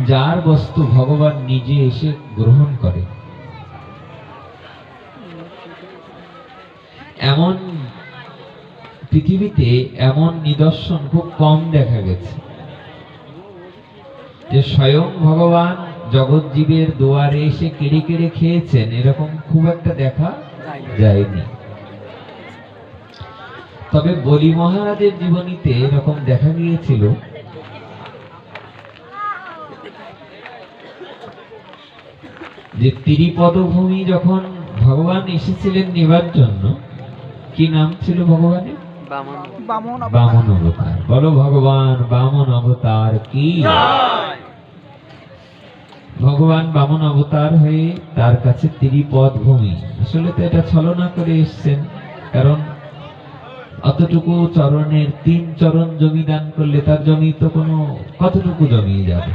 যার বস্তু ভগবান নিজে এসে গ্রহণ করে, এমন পৃথিবীতে এমন নিদর্শন খুব কম দেখা গেছে যে স্বয়ং ভগবান জগৎ জীবের দুয়ারে এসে কেড়ে কেড়ে খেয়েছেন, এরকম খুব একটা দেখা যায়নি। তবে বলি মহারাজের জীবনীতে এরকম দেখা গিয়েছিল যে ত্রিপদভূমি যখন ভগবান এসেছিলেন নেবার জন্য, কি নাম ছিল ভগবানের? বামন অবতার। বলো ভগবান বামন অবতার কি। ভগবান বামন অবতার হয়ে তার কাছে ত্রিপদ ভূমি, আসলে তো এটা ছলনা করে এসছেন, কারণ অতটুকু চরণের 3 চরণ জমি দান করলে তার জমি তো কোনো কতটুকু জমিয়ে যাবে।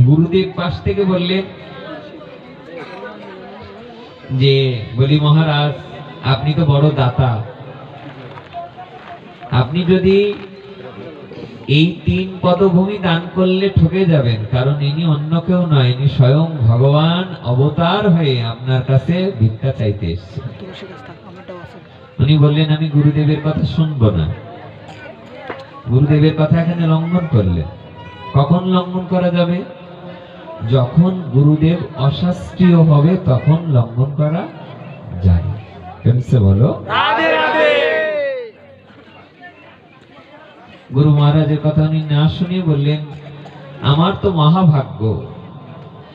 গুরুদেব পাশ থেকে বললেন যে বলি মহারাজ আপনি তো বড় দাতা, আপনি যদি এই 3 পদভূমি দান করলে ঠকে যাবেন, কারণ ইনি অন্য কেউ নয়, ইনি স্বয়ং ভগবান অবতার হয়ে আপনার কাছে ভিক্ষা চাইতে এসেছে। উনি বললেন আমি গুরুদেবের কথা শুনবো না। গুরুদেবের কথা এখানে লঙ্ঘন করলেন। কখন লঙ্ঘন করা যাবে? যখন গুরুদেব অশাস্ত্রীয় হবে তখন লঙ্ঘন করা যায়। কেমসে বলো রাধে রাধে। গুরু মহারাজের কথা উনি না শুনে বললেন আমার তো মহাভাগ্য,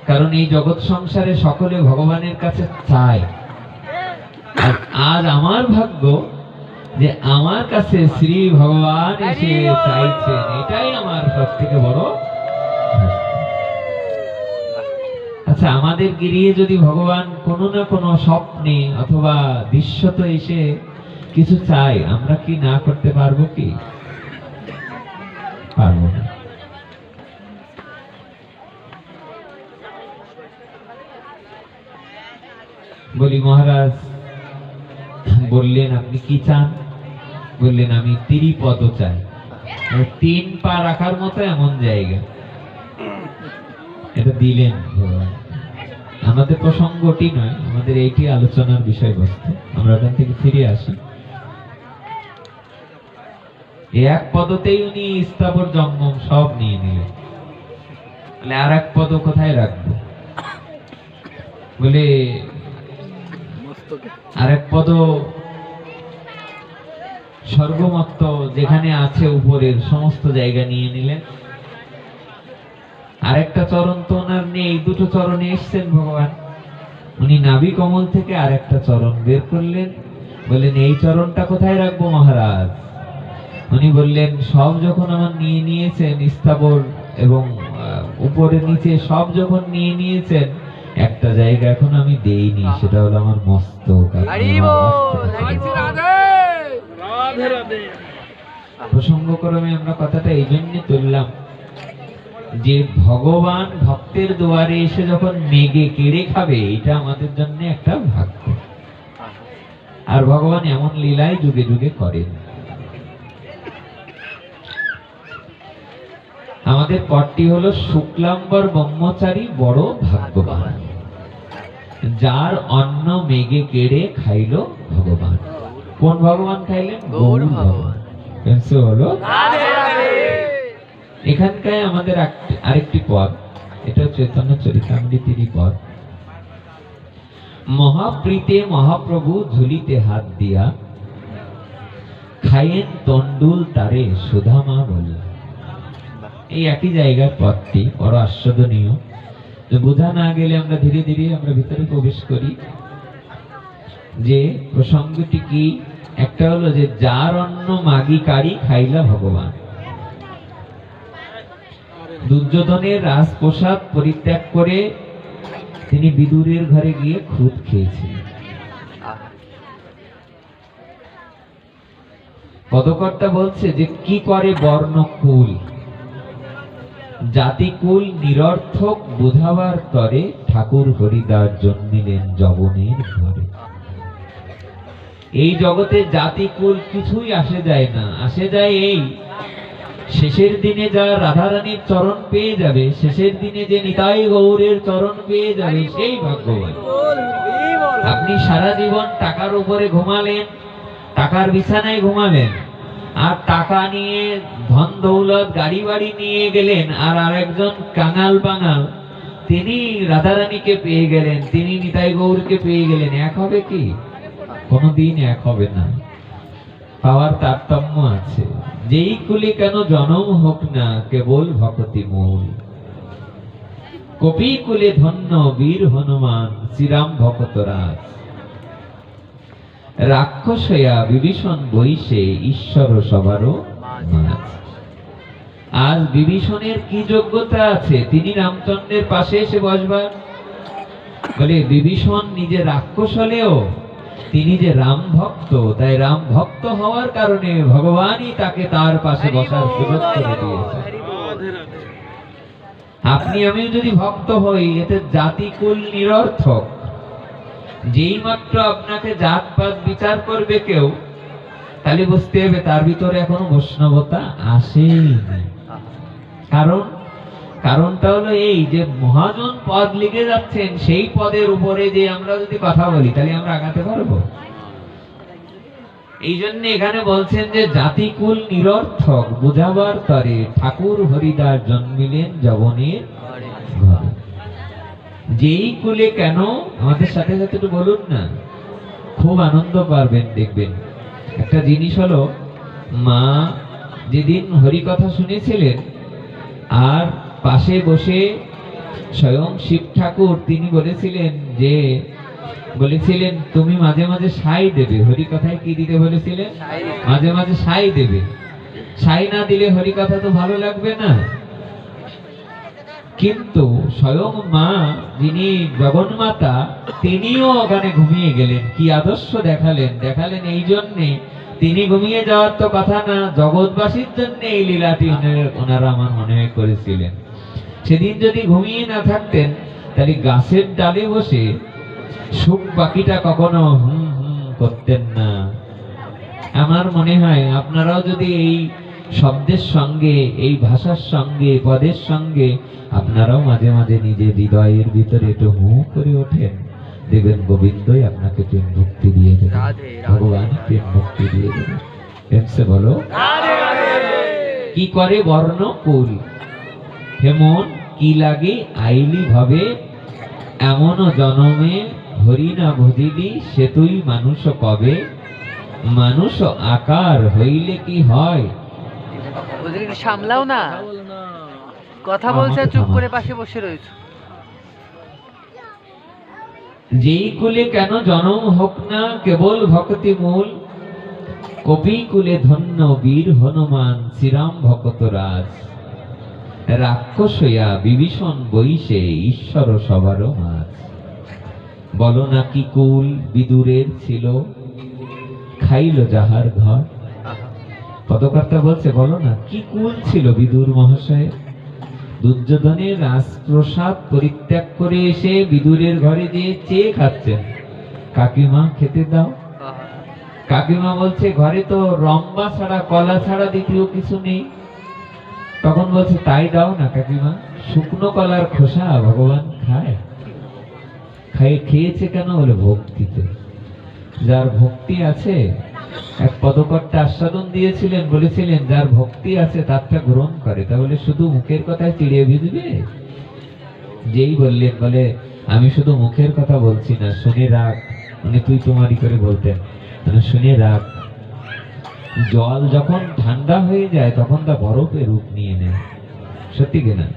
কারণ এই জগৎ সংসারে সকলে ভগবানের কাছে চায়, আর আজ আমার ভাগ্য যে আমার কাছে শ্রী ভগবান এসে চাইছেন, এটাই আমার সব থেকে বড়। আচ্ছা, আমাদের গিরিয়ে যদি ভগবান কোনো না কোনো স্বপ্নে অথবা দৃশ্যত এসে কিছু চাই, আমরা কি না করতে পারবো? কি পারবো না। বলি মহারাজ বললেন আপনি কি চান? বললেন আমি ত্রিপদ চাই, 3 পা রাখার মতো এমন জায়গা। এটা দিলেন ভগবান। আমাদের প্রসঙ্গটি নয়, আমাদের এইটি আলোচনার বিষয়বস্তু। আমরা ওখান থেকে ফিরে আসি। এক পদতেই উনি স্থাবর জঙ্গম সব নিয়ে নিলেন। বলে আর এক পদ কোথায় রাখবো? বলে আরেক পদ স্বর্গমত্ত যেখানে আছে উপরের সমস্ত জায়গা নিয়ে নিলেন। আরেকটা চরণ তো ওনার নেই, 2টো চরণে এসছেন ভগবান। উনি নাভি কমল থেকে আরেকটা চরণ বের করলেন, বললেন এই চরণটা কোথায় রাখবো মহারাজ? উনি বললেন সব যখন আমার নিয়ে নিয়েছেন, স্থাবর এবং উপরে নিচে সব যখন নিয়ে নিয়েছেন, একটা জায়গা এখন আমি দেইনি, সেটা হলো আমার মস্তক। প্রসঙ্গক্রমে আমরা কথাটা এই জন্য তুললাম যে ভগবান ভক্তের দুয়ারে এসে যখন মেঘে কেড়ে খাবে, এটা আমাদের জন্য একটা ভাগ্য। আর ভগবান এমন লীলাই যুগে যুগে করেন। আমাদের পদটি হলো শুক্লাম্বর ব্রহ্মচারী বড় ভাগ্যবান, যার অন্ন মেঘে কেড়ে খাইল ভগবান। কোন ভগবান খাইলেন? গৌর ভগবান। হলো এখানকার আমাদের আরেকটি পদ, এটা চৈতন্য চরিতামৃতেরই পদ। মহাপ্রীতে মহাপ্রভু ঝুলিতে হাত দিয়া খাইয়েন তন্ডুল তারে সুধামা বলে। এই একই জায়গার পদটি বড় আস্বাদনীয়। বোঝা না গেলে আমরা ধীরে ধীরে আমরা ভিতরে প্রবেশ করি যে প্রসঙ্গটি কি। একটা হলো যে যার অন্ন মাগি কারি খাইলা ভগবান। দুর্যোধনের রাজপ্রসাদ পরিত্যাগ করে তিনি বিদুরের ঘরে গিয়ে খুদ খেয়েছিলেন। পদকর্তা বলছে যে কি করে বর্ণকুল জাতিকুল নিরর্থক বুঝাবার তরে ঠাকুর হরিদাস জন্মিলেন যবনের ঘরে। এই জগতে জাতিকুল কিছুই আসে যায় না, আসে যায় এই শেষের দিনে যা রাধারানীর চরণ পেয়ে যাবে, শেষের দিনে যে নিতাই গৌরের চরণ পেয়ে যাবে, সেই ভাগ্যবান। আপনি সারা জীবন টাকার উপরে ঘুমালেন, টাকার বিছানায় ঘুমালেন, আর টাকা নিয়ে ধন দৌলত গাড়ি বাড়ি নিয়ে গেলেন, আর আরেকজন কাঙাল বাঙাল তিনি রাধারানীকে পেয়ে গেলেন, তিনি নিতাই গৌরকে পেয়ে গেলেন, এক হবে কি? কোনদিন এক হবে না। পাওয়ার তারতম্য আছে। যেই কুলে কেন জনম হোক না, কেবল ভক্তি মূল। কপি কুলে ধন্য বীর হনুমান, শ্রীরাম ভক্তরাজ। রাক্ষসয়া বিভীষণ বৈশে, ঈশ্বর সবারও মাঝ। আজ বিভীষণের কি যোগ্যতা আছে তিনি রামচন্দ্রের পাশে এসে বসবার? বলে বিভীষণ নিজে রাক্ষস হলেও তিনি যে রাম ভক্ত, তাই রাম ভক্ত হওয়ার কারণে ভগবানই তাকে তার পাশে বসার সুযোগ করে দিয়েছে। আপনি আমি যদি ভক্ত হই, এতে জাতিকুল নিরর্থক। যেই মাত্র আপনাকে জাতপাত বিচার করবে কেউ, তাহলে বুঝতে হবে তার ভিতরে এখনো বৈষ্ণবতা আসেনি। কারণটা হলো এই যে মহাজন পদ লিখে যাচ্ছেন, সেই পদের উপরে যে আমরা যদি কথা বলি, তাহলে আমরা আগাতে পারবো? এই জন্য এখানে বলছেন যে জাতিকুল নিরর্থক, বুঝাবার তরে ঠাকুর হরিদাস জন্মিলেন যবনের ঘরে। যেই কুলে কেন, আমাদের সাথে সাথে একটু বলুন না, খুব আনন্দ পারবেন দেখবেন। একটা জিনিস হলো, মা যেদিন হরি কথা শুনেছিলেন, আর পাশে বসে স্বয়ং শিব ঠাকুর তিনি বলেছিলেন তুমি মাঝে মাঝে সাই দেবে। হরি কথায় কি দিতে বলেছিলেন? মাঝে মাঝে সাই দেবে। সাই না দিলে হরি কথা তো ভালো লাগবে না। কিন্তু স্বয়ং মা যিনি জগন্মাতা, তিনিও ওখানে ঘুমিয়ে গেলেন। কি আদর্শ দেখালেন এই জন্যে, তিনি ঘুমিয়ে যাওয়ার তো কথা না, জগৎবাসীর জন্য এই লীলাটি ওনারা আমার মনে হয় করেছিলেন। সেদিন যদি ঘুমিয়ে না থাকতেন, তাহলে গাছের ডালে বসে সুখ পাখিটা কখনো হুম হুম করতেন না। আমার মনে হয় আপনারাও যদি এই শব্দের সঙ্গে, এই ভাষার সঙ্গে, পদের সঙ্গে আপনারাও মাঝে মাঝে নিজের হৃদয়ের ভিতরে একটু হু করে ওঠেন, দেখবেন গোবিন্দই আপনাকে প্রেম ভক্তি দিয়ে দেবে, ভগবান প্রেম ভক্তি দিয়ে দেবে। প্রেমসে বলো কি করে বর্ণ কুল, হেমন কি লাগে আইলি ভাবে, এমন জনমে হরি না ভজিলি, সে তুই মানুষ কবে, মানুষ আকার হইলে কি হয়। সামলাও না, কথা বলছে চুপ করে পাশে বসে রয়েছে। যেই কুলে কেন জনম হোক না, কেবল ভক্তি মূল। কবি কুলে ধন্য বীর হনুমান, শ্রীরাম ভক্তরাজ। রাক্ষসয়া বিভীষণ বৈশে, ঈশ্বর সবারও মাঝ। বলো না কি কুল বিদুরের ছিল, খাইল যাহার ঘর। পদকর্তা বলছে বলো না কি কুল ছিল বিদুর মহাশয়। দুর্যোধনের রাজপ্রসাদ পরিত্যাগ করে এসে বিদুরের ঘরে যেয়ে চেয়ে খাচ্ছেন, কাকিমা খেতে দাও। কাকিমা বলছে ঘরে তো রম্বা ছাড়া, কলা ছাড়া দ্বিতীয় কিছু নেই। তখন বলছে তাই দাও না কাকিমা, শুকনো কলার খোসা ভগবান খায়। খেয়েছে কেন? বলে ভক্তিতে। যার ভক্তি আছে, এক পদকর্তা আস্বাদন দিয়েছিলেন, বলেছিলেন যার ভক্তি আছে তারটা গ্রহণ করে। তাহলে শুধু মুখের কথায় চিড়িয়ে ভিজবে? যেই বললেন, বলে আমি শুধু মুখের কথা বলছি না, শুনে রাখ। মানে তুই তোমারই করে বলতেন, মানে শুনে রাখ। জল যখন ঠান্ডা হয়ে যায় তখন তা বরফের রূপ নিয়ে নেয়, সত্যি কিনা?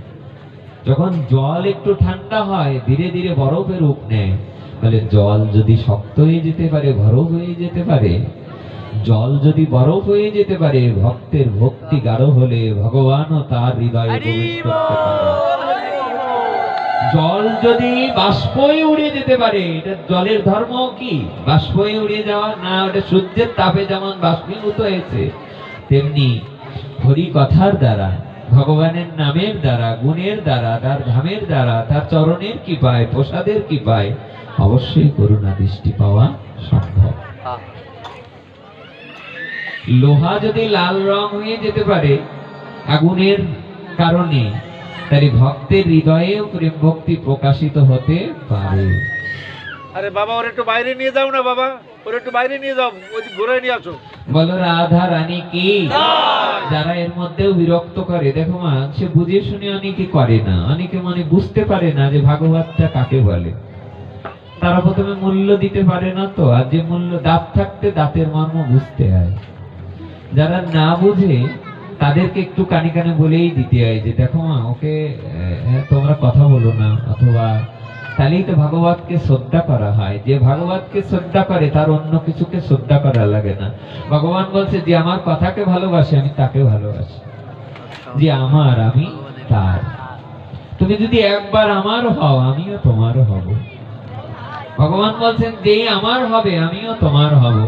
যখন জল একটু ঠান্ডা হয় ধীরে ধীরে বরফের রূপ নেয়। বলে জল যদি শক্ত হয়ে যেতে পারে, বরফ হয়ে যেতে পারে, জল যদি বরফ হয়ে যেতে পারে, ভক্তের ভক্তি গাঢ় হলে ভগবানও তার হৃদয়ে প্রবেশ করতে পারে। জল যদি বাষ্পই উড়ে যেতে পারে, এটা জলের ধর্ম কি? বাষ্পই উড়ে যাওয়া না, ওটা সূর্যের তাপে যেমন বাষ্পীভূত হয়েছে, তেমনি হরি কথার দ্বারা, ভগবানের নামের দ্বারা, গুণের দ্বারা, তার ধামের দ্বারা, তার চরণের কৃপায়, প্রসাদের কৃপায় অবশ্যই করুণা দৃষ্টি পাওয়া সম্ভব। লোহা যদি লাল রং হয়ে যেতে পারে, আগুনের কারণে, তাই ভক্তের হৃদয়েও প্রেম ভক্তি প্রকাশিত হতে পারে। আরে বাবা, ওর একটু বাইরে নিয়ে যাও না বাবা, ওর একটু বাইরে নিয়ে যাও, ওই ঘুরে নিয়ে আসো। বলো রাধা রানী কি। যারা এর মধ্যেও বিরক্ত করে, দেখো মা, সে বুঝে শুনে অনেকে করে না, অনেকে মানে বুঝতে পারে না যে ভাগবতটা কাকে বলে। তারা প্রথমে মূল্য দিতে পারে না তো, আর যে মূল্য, দাঁত থাকতে দাঁতের মর্ম বুঝতে হয়। যারা না বুঝে তাদেরকে একটু কানে কানে বলেই দিতে হয় যে দেখো মা, ওকে তোমরা কথা বলো না, অথবা তাহলেই তো ভাগবতকে শ্রদ্ধা করা হয়। যে ভাগবতকে শ্রদ্ধা করে তার অন্য কিছুকে শ্রদ্ধা করা লাগে না। ভগবান বলছে যে আমার কথাকে ভালোবাসে আমি তাকে ভালোবাসি, যে আমার আমি তার। তুমি যদি একবার আমার হও আমিও তোমার হব। ভগবান বলছেন যেই আমার হবে আমিও তোমার হব।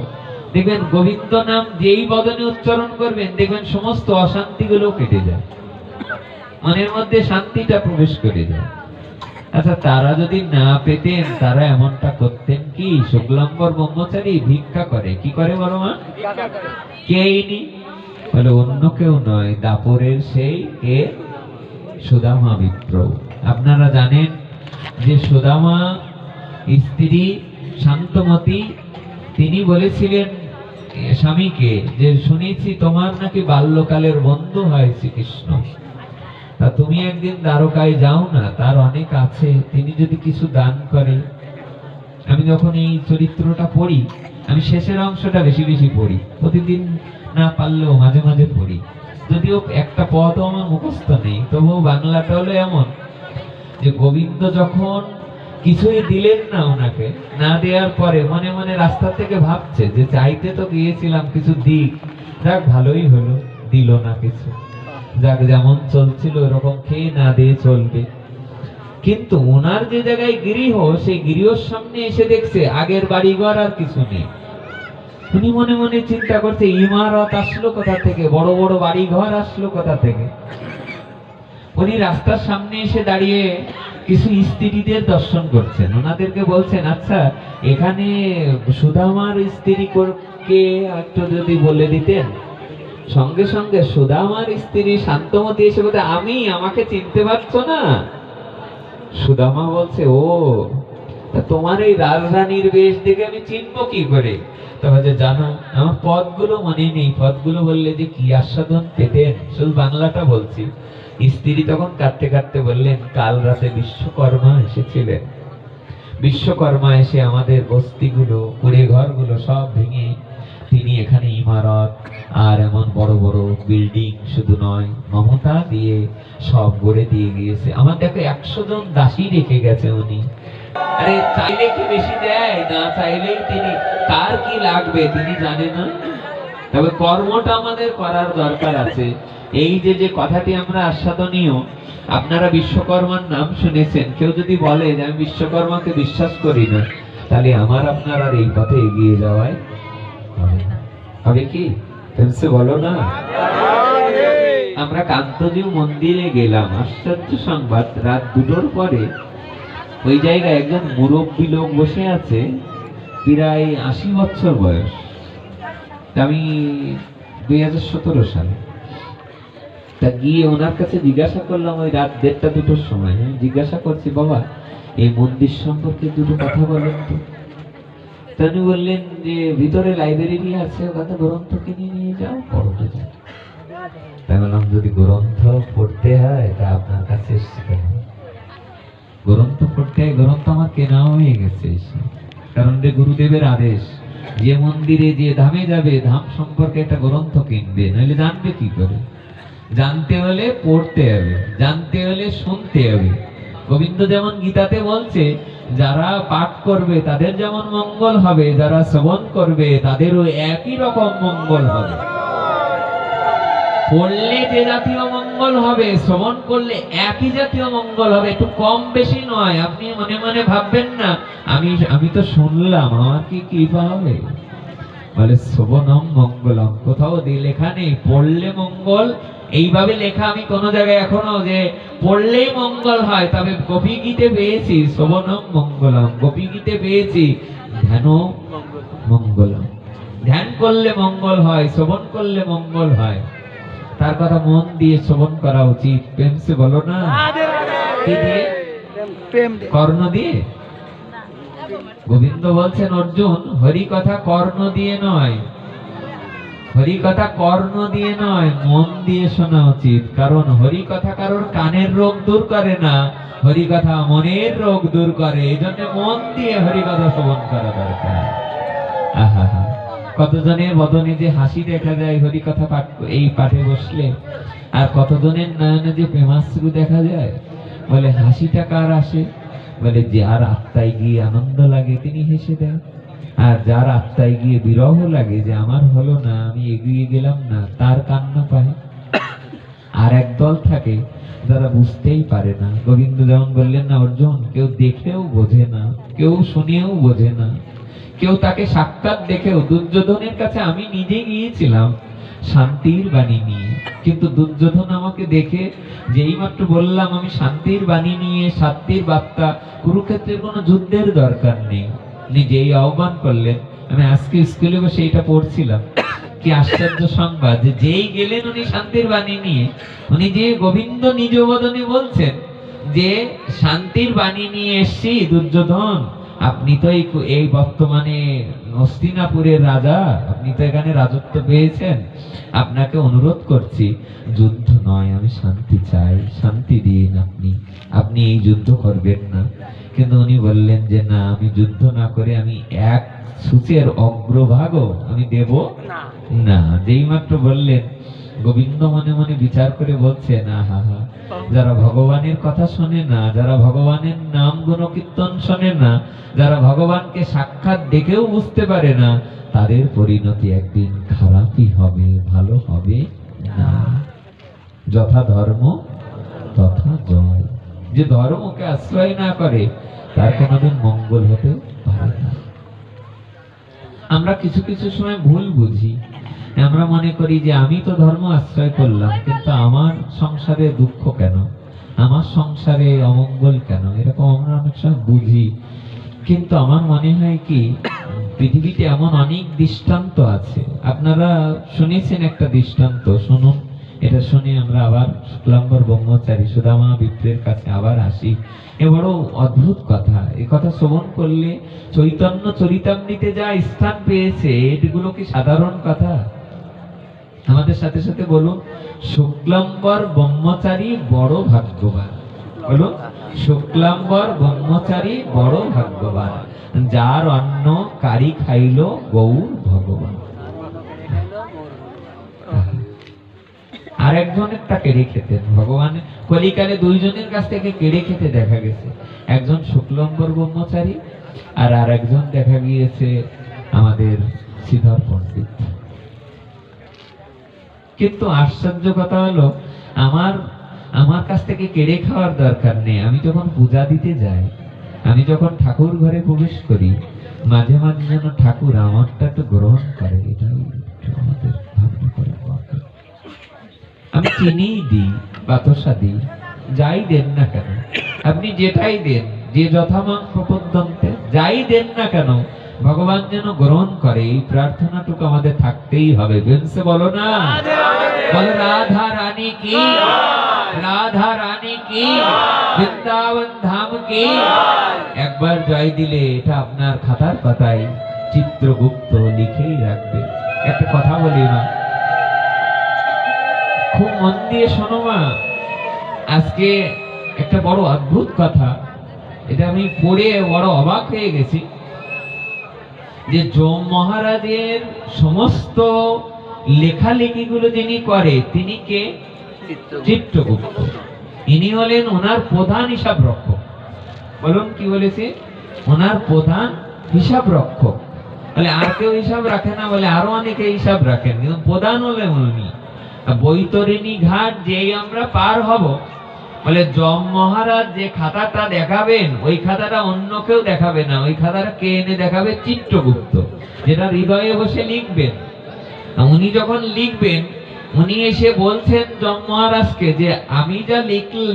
দেখবেন গোবিন্দ নাম যেই বদনে উচ্চারণ করবেন, দেখবেন সমস্ত অশান্তি গুলো কেটে যায়, মনের মধ্যে শান্তিটা প্রবেশ করে যায়। আচ্ছা, তারা যদি না পেতেন, তারা এমনটা করতেন কি? শুক্লাম্বর ব্রহ্মচারী ভিক্ষা করে, কি করে বলো মা? কে ইনি? বলে অন্য কেউ নয়, দাপরের সেই কে? সুদামা বিপ্র। আপনারা জানেন যে সুদামা স্ত্রী শান্তমতী, তিনি বলেছিলেন স্বামীকে যে শুনেছি তোমার নাকি বাল্যকালের বন্ধু হয় শ্রীকৃষ্ণ, তা তুমি একদিন দ্বারকায় যাও না, তার অনেক আছে, তিনি যদি কিছু দান করে। আমি যখন এই চরিত্রটা পড়ি, আমি শেষের অংশটা বেশি বেশি পড়ি, প্রতিদিন না পারলেও মাঝে মাঝে পড়ি, যদিও একটা পদও আমার মুখস্থ নেই, তবুও বাংলাটা হলো এমন যে গোবিন্দ যখন কিছুই দিলেন না ওনাকে, না দেওয়ার পরে মনে মনে রাস্তা থেকে ভাবছে যে চাইতে তো গিয়েছিলাম কিছু দিক, যাক ভালোই হলো, দিল না কিছু, যাক যেমন চলছিল এরকম খেয়ে না দিয়ে চলবে। কিন্তু ওনার যে জায়গায় গৃহ, সেই গৃহর সামনে এসে দেখছে আগের বাড়িঘর আর কিছু নেই। উনি মনে মনে চিন্তা করছে ইমারত আসলো কোথা থেকে, বড় বড় বাড়িঘর আসলো কোথা থেকে। উনি রাস্তার সামনে এসে দাঁড়িয়ে কিছু স্ত্রীদের দর্শন করছেন, ওনাদেরকে বলছেন আচ্ছা এখানে সুদামার স্ত্রী কে একটু যদি বলে দিতেন। সঙ্গে সঙ্গে সুদামার স্ত্রী শান্তমতী এসে বলতে, আমি, আমাকে চিনতে পারছো না? সুদামা বলছে, ও তোমার এই রাজধানীর বেশ দেখে আমি চিনবো কি করে? তবে যে জানো আমার পদগুলো মনে নেই, পদগুলো বললে যে কি আস্বাদন পেতেন, শুধু বাংলাটা বলছি। স্ত্রী তখন কাঁদতে কাঁদতে বললেন, কাল রাতে বিশ্বকর্মা এসেছিলেন, বিশ্বকর্মা এসে আমাদের বস্তিগুলো, কুড়ে ঘরগুলো সব ভেঙে তিনি এখানে ইমারত আর এমন বড় বড় বিল্ডিং শুধু নয় মমতা দিয়ে সব গড়ে দিয়ে গিয়েছে। আমার দেখো 100 জন দাসী রেখে গেছে উনি। আরে চাইলে কি বেশি দেয়? না চাইলেই তিনি, কার কি লাগবে তিনি জানে না। তবে কর্মটা আমাদের করার দরকার আছে। এই যে যে কথাটি আমরা আস্বাদনীয়, আপনারা বিশ্বকর্মার নাম শুনেছেন, কেউ যদি বলে যে আমি বিশ্বকর্মাকে বিশ্বাস করি না, তাহলে আমার আপনার আর এই পথে এগিয়ে যাওয়ায় হবে কি? বলো না। আমরা কান্তজিউ মন্দিরে গেলাম, আশ্চর্য সংবাদ, রাত 2টোর পরে ওই জায়গায় একজন মুরব্বী লোক বসে আছে, প্রায় 80 বছর বয়স। আমি 2017 সালে তা গিয়ে ওনার কাছে জিজ্ঞাসা করলাম, ওই রাত 1:30 2টোর সময় জিজ্ঞাসা করছি, বাবা এই মন্দির সম্পর্কে দুটো কথা বলেন তো। তিনি বললেন যে ভিতরে লাইব্রেরি আছে, ওখানে গ্রন্থ কিনে নিয়ে যাও, পড়তে যাও। তাই বললাম যদি গ্রন্থ পড়তে হয় তা আপনার কাছে এসেছি কেন? গ্রন্থ পড়তে হয়, গ্রন্থ আমার কেনা হয়ে গেছে, কারণ যে গুরুদেবের আদেশ, যে মন্দিরে যে ধামে যাবে ধাম সম্পর্কে একটা গ্রন্থ কিনবে, নাহলে জানবে কি করে? জানতে হলে পড়তে হবে, জানতে হলে শুনতে হবে। গোবিন্দ যেমন গীতাতে বলছে, যারা পাঠ করবে তাদের যেমন মঙ্গল হবে, যারা শ্রবণ করবে তাদেরও একই রকম মঙ্গল হবে। পড়লে যে জাতীয় মঙ্গল হবে, শ্রবণ করলে একই জাতীয় মঙ্গল হবে, একটু কম বেশি নয়। আপনি মনে মনে ভাববেন না আমি তো শুনলাম, আমার কি কৃপা হবে? বলে শ্রবণম মঙ্গলম, কোথাও লেখা নেই পড়লে মঙ্গল। এইভাবে লেখা আমি কোন জায়গায় এখনো যে পড়লেই মঙ্গল হয়, তবে গোপী গীতে পেয়েছি শ্রবণম মঙ্গলম, গোপী গীতে পেয়েছি ধ্যান মঙ্গলম। ধ্যান করলে মঙ্গল হয়, শ্রবণ করলে মঙ্গল হয়। তার কথা মন দিয়ে শ্রবণ করা উচিত। প্রেম সে বলো না, কি দিয়ে? কর্ণ দিয়ে। গোবিন্দ বলছেন অর্জুন, হরি কথা কর্ণ দিয়ে নয়, হরি কথা কর্ণ দিয়ে নয়, মন দিয়ে শোনা উচিত। কারণ হরি কথা কারোর কানের রোগ দূর করে না, হরি কথা মনের রোগ দূর করে। এই জন্য মন দিয়ে হরি কথা শ্রবণ করা দরকার। আহা, কতজনের বদনে যে হাসি দেখা যায় হরি কথা পাঠ এই পাঠে বসলে, আর কতজনের নয়নে যে প্রেমাশ্রু দেখা যায়। বলে হাসিটা কার আসে? বলে যার আত্মায় গিয়ে আনন্দ লাগে তিনি হেসে দেন, আর যার আত্মায় গিয়ে বিরহ লাগে যে আমার হলো না, আমি এগিয়ে গেলাম না, তার কান্না পায়। আর একদল থাকে যারা বুঝতেই পারে না। গোবিন্দ যেমন বললেন না অর্জুন, কেউ দেখেও বোঝে না, কেউ শুনেও বোঝে না, কেউ তাকে সাক্ষাৎ দেখেও। দুর্যোধনের কাছে আমি নিজে গিয়েছিলাম শান্তির বাণী নিয়ে, কিন্তু দুর্যোধন আমাকে দেখে যেই মাত্র বললাম আমি শান্তির বাণী নিয়ে, শান্তির বার্তা, কুরুক্ষেত্রের কোনো যুদ্ধের দরকার নেই, নিজেই আহ্বান করলেন। আমি আজকে স্কুলে বসে এটা পড়ছিলাম, কি আশ্চর্য সংবাদ যে যেই গেলেন উনি শান্তির বাণী নিয়ে, উনি যে গোবিন্দ নিজ বদনে বলছেন যে শান্তির বাণী নিয়ে এসছি দুর্যোধন, আপনি তো এই বর্তমানে হস্তিনাপুরের রাজা, আপনি তো এখানে রাজত্ব পেয়েছেন, আপনাকে অনুরোধ করছি যুদ্ধ নয়, আমি শান্তি চাই, শান্তি দিন, আপনি এই যুদ্ধ করবেন না। কিন্তু উনি বললেন যে না, আমি যুদ্ধ না করে আমি এক সূচের অগ্রভাগও আমি দেব না। যেই মাত্র বললেন, গোবিন্দ মনে মনে বিচার করে বলছেন, আহা হা, যারা ভগবানের কথা শোনে না, যারা ভগবানের নাম গুণকীর্তন শোনে না, যারা ভগবানকে সাক্ষাৎ দেখেও বুঝতে পারে না, তাদের পরিণতি একদিন খারাপই হবে, ভালো হবে না। যথা ধর্ম তথা জয়। যে ধর্মকে আশ্রয় না করে তার কোনোদিন মঙ্গল হতে পারে না। আমরা কিছু কিছু সময় ভুল বুঝি, আমরা মনে করি যে আমি তো ধর্ম আশ্রয় করলাম, কিন্তু আমার সংসারে দুঃখ কেন, আমার সংসারে অমঙ্গল কেন, এরকম আমরা অনেক সময় বুঝি। কিন্তু আমার মনে হয় কি, পৃথিবীতে এমন অনেক দৃষ্টান্ত আছে। আপনারা শুনেছেন একটা দৃষ্টান্ত, শুনুন। এটা শুনে আমরা আবার শুক্লাম্বর ব্রহ্মচারী সুদামা বিপ্রের কাছে আবার আসি। এ বড় অদ্ভুত কথা। এই কথা শ্রবণ করলে চৈতন্য চরিতামৃতে যা স্থান পেয়েছে, এগুলো কি সাধারণ কথা? আমাদের সাথে সাথে বলুন, শুক্লাম্বর ব্রহ্মচারী বড় ভাগ্যবান। বলুন, শুক্লাম্বর ব্রহ্মচারী বড় ভাগ্যবান, যার অন্ন কারি খাইল গৌর ভগবান। আর একজনেরটা কেড়ে খেতেন ভগবান। কলিকালে দুইজনের কাছ থেকে কেড়ে খেতে দেখা গেছে, একজন শুক্লাম্বর ব্রহ্মচারী, আর একজন দেখা গিয়েছে আমাদের শ্রীধর পণ্ডিত। কিন্তু আশ্চর্য কথা হলো, আমার কাছ থেকে কেড়ে খাওয়ার দরকার নেই। আমি যখন পূজা দিতে যাই, আমি যখন ঠাকুর ঘরে প্রবেশ করি, মাঝে মাঝে যেন ঠাকুর আমারটা একটু গ্রহণ করে, এটাই আমাদের ভাবনা করে। আমি চিনি দিই, বাতাসা দিই, যাই দেন না কেন, আপনি যেটাই দেন, যে যথামাং প্রপদ্যন্তে, যাই দেন না কেন, ভগবান যেন গ্রহণ করে, এই প্রার্থনাটুকু আমাদের থাকতেই হবে। বেনসে বলো না, বলো রাধা রানী কি, রাধা রানী কি, বৃন্দাবন ধাম কি। একবার জয় দিলে এটা আপনার খাতার পাতায় চিত্রগুপ্ত লিখেই রাখবে। একটা কথা বলি মা, খুব মন দিয়ে শোনো মা। আজকে একটা বড় অদ্ভুত কথা, এটা আমি পড়ে বড় অবাক হয়ে গেছি, যে যম মহারাজের সমস্ত লেখালেখিগুলো যিনি করে, তিনি কে? চিত্রগুপ্ত। ইনি হলেন ওনার প্রধান হিসাব রক্ষক। বলুন কি বলেছে? ওনার প্রধান হিসাব রক্ষক। বলে আর কেউ হিসাব রাখে না? বলে আরো অনেকে হিসাব রাখেন, কিন্তু প্রধান হলেন উনি। বৈতরণী ঘাট যেই আমরা পার হব, বলে যম মহারাজ যে খাতাটা দেখাবেন, ওই খাতাটা অন্য কেউ দেখাবে না, ওই খাতাটা কে এনে দেখাবে? চিত্রগুপ্ত, যেটা হৃদয়ে বসে লিখবেন। উনি যখন লিখবেন, উনি এসে বলছেন যম মহারাজকে যে আমি যা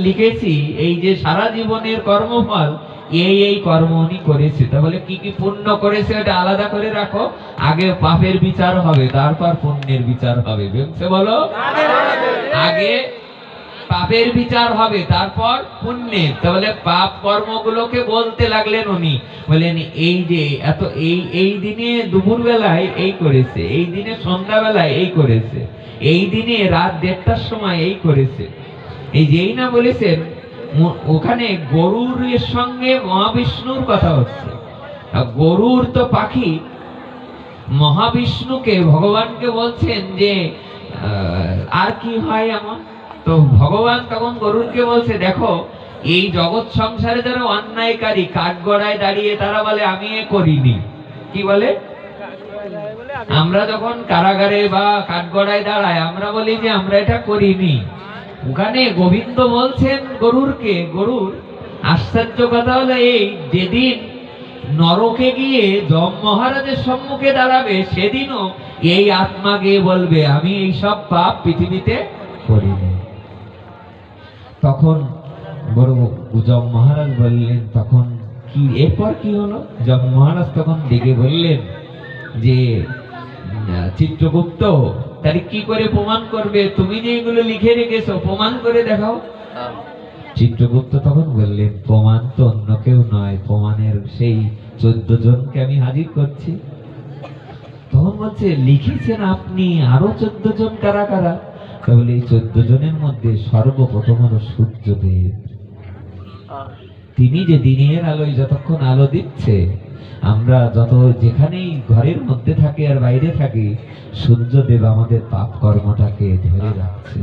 লিখেছি, এই যে সারা জীবনের কর্মফল, এই কর্ম উনি করেছে। তা বলে কি কি পুণ্য করেছে এটা আলাদা করে রাখো, আগে পাপের বিচার হবে তারপর পুণ্যের বিচার হবে। বুঝছে বলো? আগে পাপের বিচার হবে তারপর পুণ্যের। তাহলে পাপ কর্মগুলোকে বলতে লাগলেন উনি, বলেন এই যে এত এই দিনে দুপুর বেলায় এই করেছে, এই দিনে সন্ধ্যা বেলায় এই করেছে, এই দিনে রাত 1:30টার সময় এই করেছে। এই যেই না বলেছেন ওখানে গরুর সঙ্গে মহাবিষ্ণুর কথা হচ্ছে। গরুর তো পাখি, মহাবিষ্ণুকে ভগবানকে বলছেন যে আর কি হয় এমন। তো ভগবান তখন গরুরকে বলছে, দেখো এই জগৎ সংসারে যারা অন্যায়কারী কাঠগড়ায় দাঁড়িয়ে তারা বলে আমি এ করিনি। কি বলে? আমরা যখন কারাগারে বা কাঠগড়ায় দাঁড়াই আমরা বলি যে আমরা এটা করিনি। ওখানে গোবিন্দ বলছেন গরুরকে, গরুর আশ্চর্য কথা হলো এই, যেদিন নরকে গিয়ে যম মহারাজের সম্মুখে দাঁড়াবে সেদিনও এই আত্মা গিয়ে বলবে আমি এই সব পাপ পৃথিবীতে করিনি। তখন বড় যম মহারাজ বললেন, তখন কি এরপর কি হলো? যম মহারাজ তখন ডেকে বললেন যে চিত্রগুপ্ত তাহলে কি করে প্রমাণ করবে? তুমি যে এগুলো লিখে রেখেছো প্রমাণ করে দেখাও। চিত্রগুপ্ত তখন বললেন, প্রমাণ তো অন্য কেউ নয়, প্রমাণের সেই 14 জনকে আমি হাজির করছি। তখন বলছে লিখেছেন আপনি, আরো 14 জন কারা কারা? তাহলে এই 14 জনের মধ্যে সর্বপ্রথম হলো সূর্যদেব। তিনি যে দিনের আলোয় যতক্ষণ আলো দিচ্ছে, আমরা যত যেখানেই ঘরের মধ্যে থাকি আর বাইরে থাকি, সূর্যদেব আমাদের পাপ কর্মটাকে ধরে রাখছে।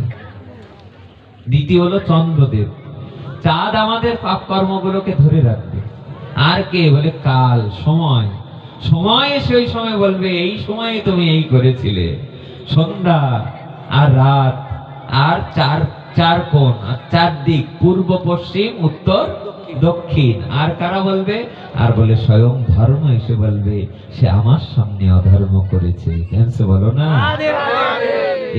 দ্বিতীয় হলো চন্দ্রদেব, চাঁদ আমাদের পাপ কর্মগুলোকে ধরে রাখবে। আর কে? বলে কাল, সময়। সময় সেই সময় বলবে এই সময়ে তুমি এই করেছিলে। সন্ধ্যা আর রাত আর চার কোণ আর 4 দিক, পূর্ব পশ্চিম উত্তর দক্ষিণ। আর কারা বলবে? আর বলে স্বয়ং ধর্ম এসে বলবে সে আমার সামনে অধর্ম করেছে। কেন বলো না?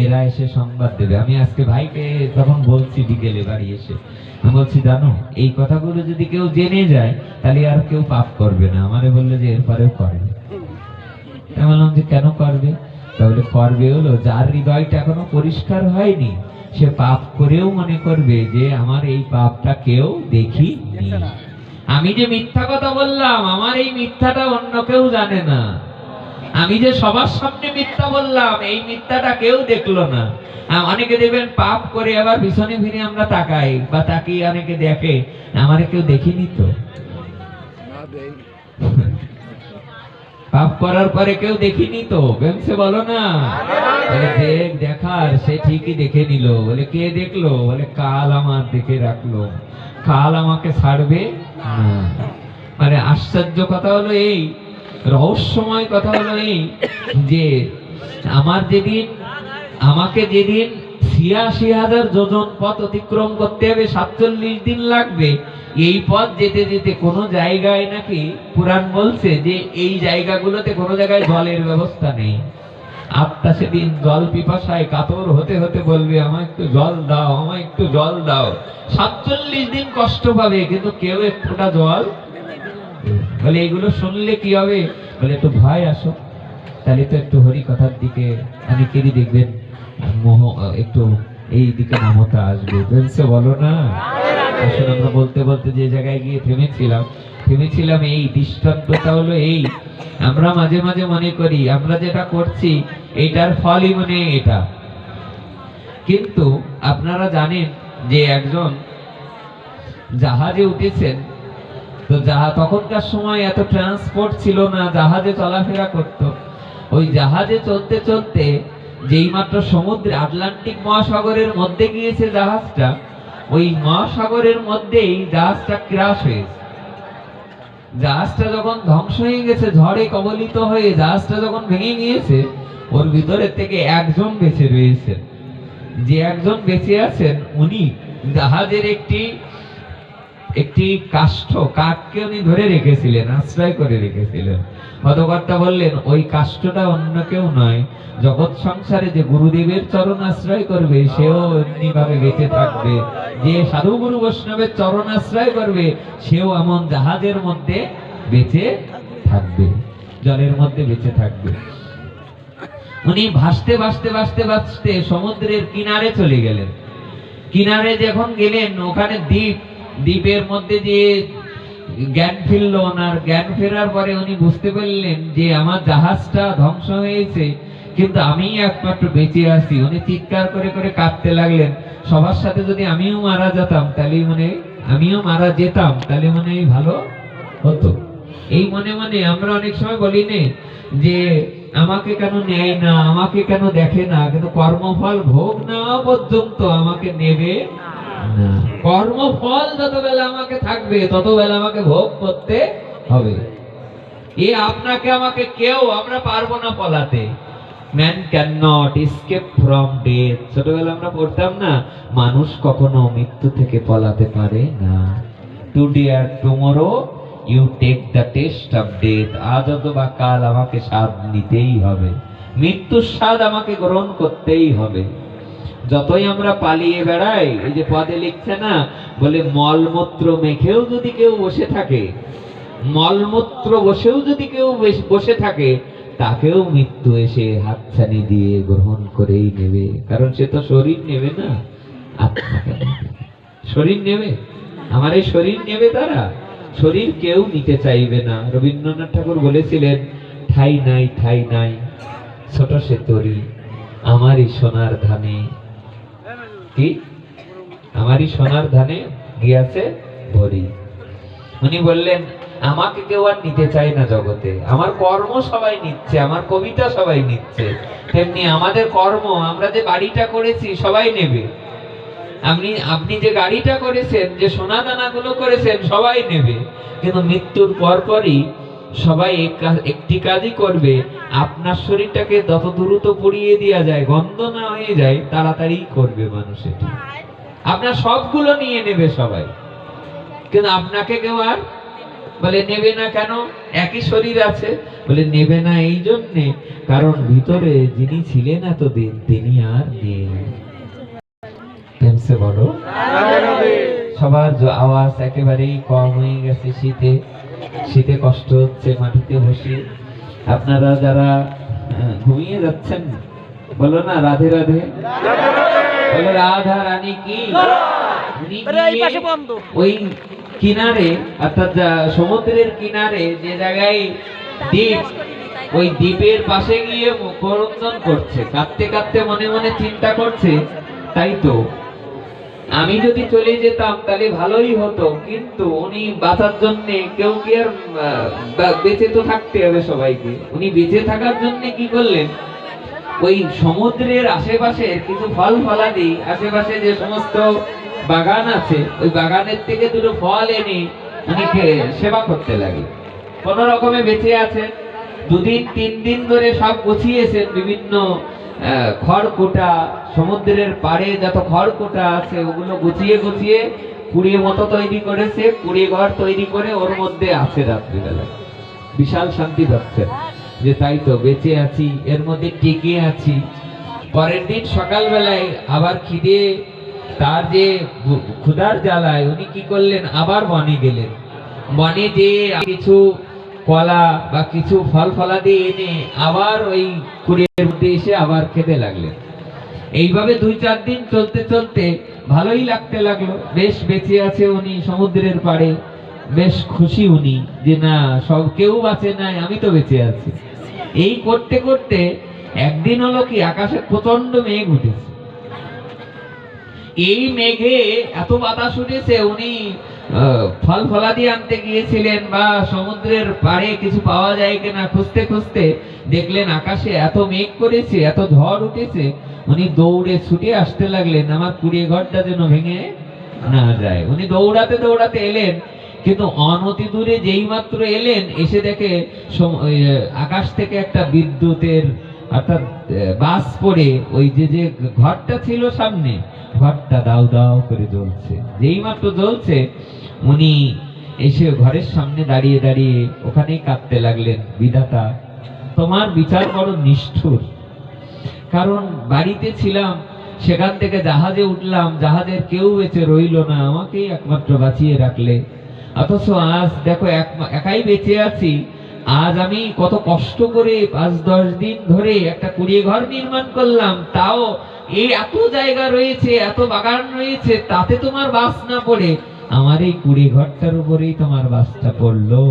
এরা এসে সংবাদ দেবে। আমি আজকে ভাইকে তখন বলছি বিকেলে বাড়ি এসে, আমি বলছি জানো এই কথাগুলো যদি কেউ জেনে যায় তাহলে আর কেউ পাপ করবে না। আমারে বললে যে এরপরেও করবে। আমি বললাম যে কেন করবে? তাহলে করবে হলো যার হৃদয়টা এখনো পরিষ্কার হয়নি, সে পাপ করেও মনে করবে যে আমার এই পাপটা কেউ দেখিনি। আমি যে মিথ্যা কথা বললাম আমার এই মিথ্যাটা অন্য কেউ জানে না। আমি যে সবার সামনে মিথ্যা বললাম এই মিথ্যাটা কেউ দেখলো না। অনেকে দেখবেন পাপ করে আবার পিছনে ফিরে আমরা তাকাই বা তাকিয়ে অনেকে দেখে আমারে কেউ দেখিনি তো। পাপ করার পরে কেউ দেখিনি তো। বেমসে বলো না? দেখার সে ঠিকই দেখে নিল। বলে কে দেখলো? বলে কাল আমার দেখে রাখলো, কাল আমাকে ছাড়বে না। মানে আশ্চর্য কথা হলো এই, রহস্যময় কথা হলো এই যে আমার যেদিন আমাকে যেদিন ৮৬,০০০ যোজন পথ অতিক্রম করতে হবে, ৪৭ দিন লাগবে। এই পথ যেতে যেতে কোনো জায়গায় নাকি পুরাণ বলছে যে এই জায়গাগুলোতে কোনো জায়গায় জলের ব্যবস্থা নেই। আত্মা সেদিন জল পিপাসায় কাতর হতে হতে বলবে আমায় একটু জল দাও, আমায় একটু জল দাও। ৪৭ দিন কষ্ট পাবে কিন্তু কেউ এক ফোঁটা জল। বলে এগুলো শুনলে কি হবে? বলে একটু ভয় আসো, তাহলে তো একটু হরি কথার দিকে অনেকেরই দেখবেন মোহ, একটু এই দিকে মমতা আসবে। বলছে বলো না? আসলে আমরা বলতে বলতে যে জায়গায় গিয়ে থেমেছিলাম এই দৃষ্টান্তটা হলো এই, আমরা মাঝে মাঝে মনে করি আমরা যেটা করছি এইটার ফলই মানে এটা। কিন্তু আপনারা জানেন যে একজন জাহাজে উঠেছেন, তো তখনকার সময় এত ট্রান্সপোর্ট ছিল না, জাহাজে চলাফেরা করত। ওই জাহাজে চলতে চলতে যেই মাত্র সমুদ্রে আটলান্টিক মহাসাগরের মধ্যে গিয়েছে জাহাজটা, ওই মহাসাগরের মধ্যেই জাহাজটা ক্র্যাশ হয়েছে। জাহাজটা যখন ধ্বংস হয়ে গেছে, ঝড়ে কবলিত হয়ে জাহাজটা যখন ভেঙে গিয়েছে, ওর ভিতরে থেকে একজন বেঁচে রয়েছেন। যে একজন বেঁচে আছেন উনি জাহাজের একটি একটি কাষ্ঠ কাঠকে উনি ধরে রেখেছিলেন, আশ্রয় করে রেখেছিলেন। পদকর্তা বললেন ওই কাষ্ঠটা অন্য কেউ নয়, জগৎ সংসারে যে গুরুদেবের চরণ আশ্রয় করবে সেও এমনি ভাবে বেঁচে থাকবে, যে সাধু গুরু বৈষ্ণবের চরণ আশ্রয় করবে সেও এমন জাহাজের মধ্যে বেঁচে থাকবে, জলের মধ্যে বেঁচে থাকবে। উনি ভাসতে ভাসতে ভাসতে ভাসতে সমুদ্রের কিনারে চলে গেলেন। কিনারে যখন গেলেন ওখানে দ্বীপের মধ্যে যে জ্ঞান ফিরল ওনার। জ্ঞান ফেরার পরে উনি বুঝতে পারলেন যে আমার জাহাজটা ধ্বংস হয়েছে কিন্তু আমি একমাত্র বেঁচে আছি। উনি চিৎকার করে করে কাঁদতে লাগলেন, সবার সাথে যদি আমিও মারা যেতাম তাহলে আমিও মারা যেতাম তাহলে মনে হয় ভালো হতো। এই মনে মনে আমরা অনেক সময় বলি নে যে আমাকে কেন নেয় না, আমাকে কেন দেখে না, কিন্তু কর্মফল ভোগ নেওয়া পর্যন্ত আমাকে নেবে না। কর্মফল যতবেলা আমাকে থাকবে ততবেলা আমাকে ভোগ করতে হবে। এ আপনাকে আমাকে কেউ আমরা পারবো না পলাতে। Man can not escape from death. ছোটবেলা আমরা পড়তাম না, মানুষ কখনো মৃত্যু থেকে পলাতে পারে না। টুডে আর tomorrow you take the test of death. আজ অথবা কাল আমাকে স্বাদ নিতেই হবে, মৃত্যুর স্বাদ আমাকে গ্রহণ করতেই হবে। যতই আমরা পালিয়ে বেড়াই, এই যে পদে লিখছে না, বলে মলমূত্র মেখেও যদি কেউ বসে থাকে, মলমূত্র বসেও যদি কেউ বসে থাকে, তাকেও মৃত্যু এসে হাতছানি দিয়ে গ্রহণ করেই নেবে। কারণ সে তো শরীর নেবে না, আত্মাকে নেবে। শরীর নেবে, আমার এই শরীর নেবে তারা, শরীর কেউ নিতে চাইবে না। রবীন্দ্রনাথ ঠাকুর বলেছিলেন, ঠাই নাই ঠাই নাই ছোট সে তরি, আমারই সোনার ধানে, কি আমারই সোনার ধানে গিয়াছে ভরি। উনি বললেন আমাকে কেউ আর নিতে চায় না জগতে, আমার কর্ম সবাই নিচ্ছে, আমার কবিতা সবাই নিচ্ছে, তেমনি আমাদের কর্ম, আমরা যে বাড়িটা করেছি সবাই নেবে। আপনি যে গাড়িটা করেছেন, যে সোনা দানাগুলো করেছেন সবাই নেবে, কিন্তু মৃত্যুর পরপরই সবাই একটি কাজই করবে, আপনার শরীরটাকে যত দ্রুত পুড়িয়ে দেওয়া যায়, গন্ধ না হয়ে যায়, তাড়াতাড়ি করবে মানুষ এটি। আপনার সবগুলো নিয়ে নেবে সবাই, কিন্তু আপনাকে কেউ আর বলে নেবে না। কেন? একই শরীর আছে। বলে নেবে না এই জন্যে, কারণ ভিতরে যিনি ছিলেন এতদিন তিনি আর নেই। বলো, সবার আওয়াজ একেবারেই কম হয়ে গেছে। শীতে কষ্ট হচ্ছে, মাটিতে বসে। আপনারা যারা ঘুমিয়ে যাচ্ছেন বলো না রাধে রাধে, বলো রাধা রানী কি। ওই কিনারে অর্থাৎ সমুদ্রের কিনারে যে জায়গায় দ্বীপ, ওই দ্বীপের পাশে গিয়ে করন্দন করছে, কাঁদতে কাঁদতে মনে মনে চিন্তা করছে, তাই তো আমি যদি চলে যেতাম তাহলে ভালোই হতো, কিন্তু উনি বাঁচার জন্য কেউ কি আর বেঁচে তো থাকতে হবে সবাইকে। উনি বেঁচে থাকার জন্য কি করলেন, ওই সমুদ্রের আশেপাশে কিছু ফল ফলাদি, আশেপাশে যে সমস্ত বাগান আছে, ওই বাগানের থেকে দুটো ফল এনে উনি সেবা করতে লাগে। কোন রকমে বেঁচে আছেন। 2 দিন 3 দিন ধরে সব গুছিয়েছেন, বিভিন্ন খড়কুটা, সমুদ্রের পাড়ে যত খড়কুটা আছে ওগুলো গুছিয়ে গুছিয়ে কুড়িয়ে মতো তৈরি করেছে, কুড়িয়ে ঘর তৈরি করে ওর মধ্যে আছে রাত্রিবেলা। বিশাল শান্তি পাচ্ছেন যে তাই তো বেঁচে আছি, এর মধ্যে টিকে আছি। পরের দিন সকালবেলায় আবার খিদে, তার যে ক্ষুধার জ্বালায় উনি কি করলেন, আবার বনে গেলেন। বনে যে কিছু কলা বা কিছু ফল ফলাদি এনে আবার ওই কুড়িয়ের মধ্যে এসে আবার খেতে লাগলেন। এইভাবে 2-4 দিন চলতে চলতে ভালোই লাগতে লাগলো, বেশ বেঁচে আছে উনি সমুদ্রের পাড়ে, বেশ খুশি উনি যে না সব কেউ বাঁচে নাই, আমি তো বেঁচে আছি। এই করতে করতে একদিন হলো কি, আকাশে প্রচন্ড মেঘ উঠেছে। এই মেঘে এত বাতাস উঠেছে, উনি ফল ফলাদি আনতে গিয়েছিলেন বা সমুদ্রের পাড়ে কিছু পাওয়া যায় কিনা খুঁজতে খুঁজতে দেখলেন আকাশে এত মেঘ করেছে, এত ঝড় উঠেছে। উনি দৌড়ে ছুটে আসতে লাগলেন, আমার কুড়িয়ে ঘরটা যেন ভেঙে না যায়। উনি দৌড়াতে দৌড়াতে এলেন, কিন্তু অনতি দূরে যেই মাত্র এলেন, এসে দেখে আকাশ থেকে একটা বিদ্যুতের অর্থাৎ বাস পড়ে ওই যে ঘরটা ছিল সামনে, ঘরটা দাউ দাউ করে জ্বলছে। যেই মাত্র জ্বলছে উনি এসে ঘরের সামনে দাঁড়িয়ে দাঁড়িয়ে ওখানেই কাঁদতে লাগলেন, বিধাতা তোমার বিচার বড় নিষ্ঠুর। কারণ বাড়িতে ছিলাম, সেখান থেকে জাহাজে উঠলাম, জাহাজের কেউ বেঁচে রইল না, আমাকেই একমাত্র বাঁচিয়ে রাখলে। অথচ আজ দেখো একাই বেঁচে আছি। আজ আমি কত কষ্ট করে 5-10 দিন ধরে একটা কুড়িয়ে ঘর নির্মাণ করলাম, তাও এই এত জায়গা রয়েছে, এত বাগান রয়েছে, তাতে তোমার বাস না পড়ে আমার এই কুড়িয়ে ঘরটার উপরেই তোমার বাসটা পড়লো।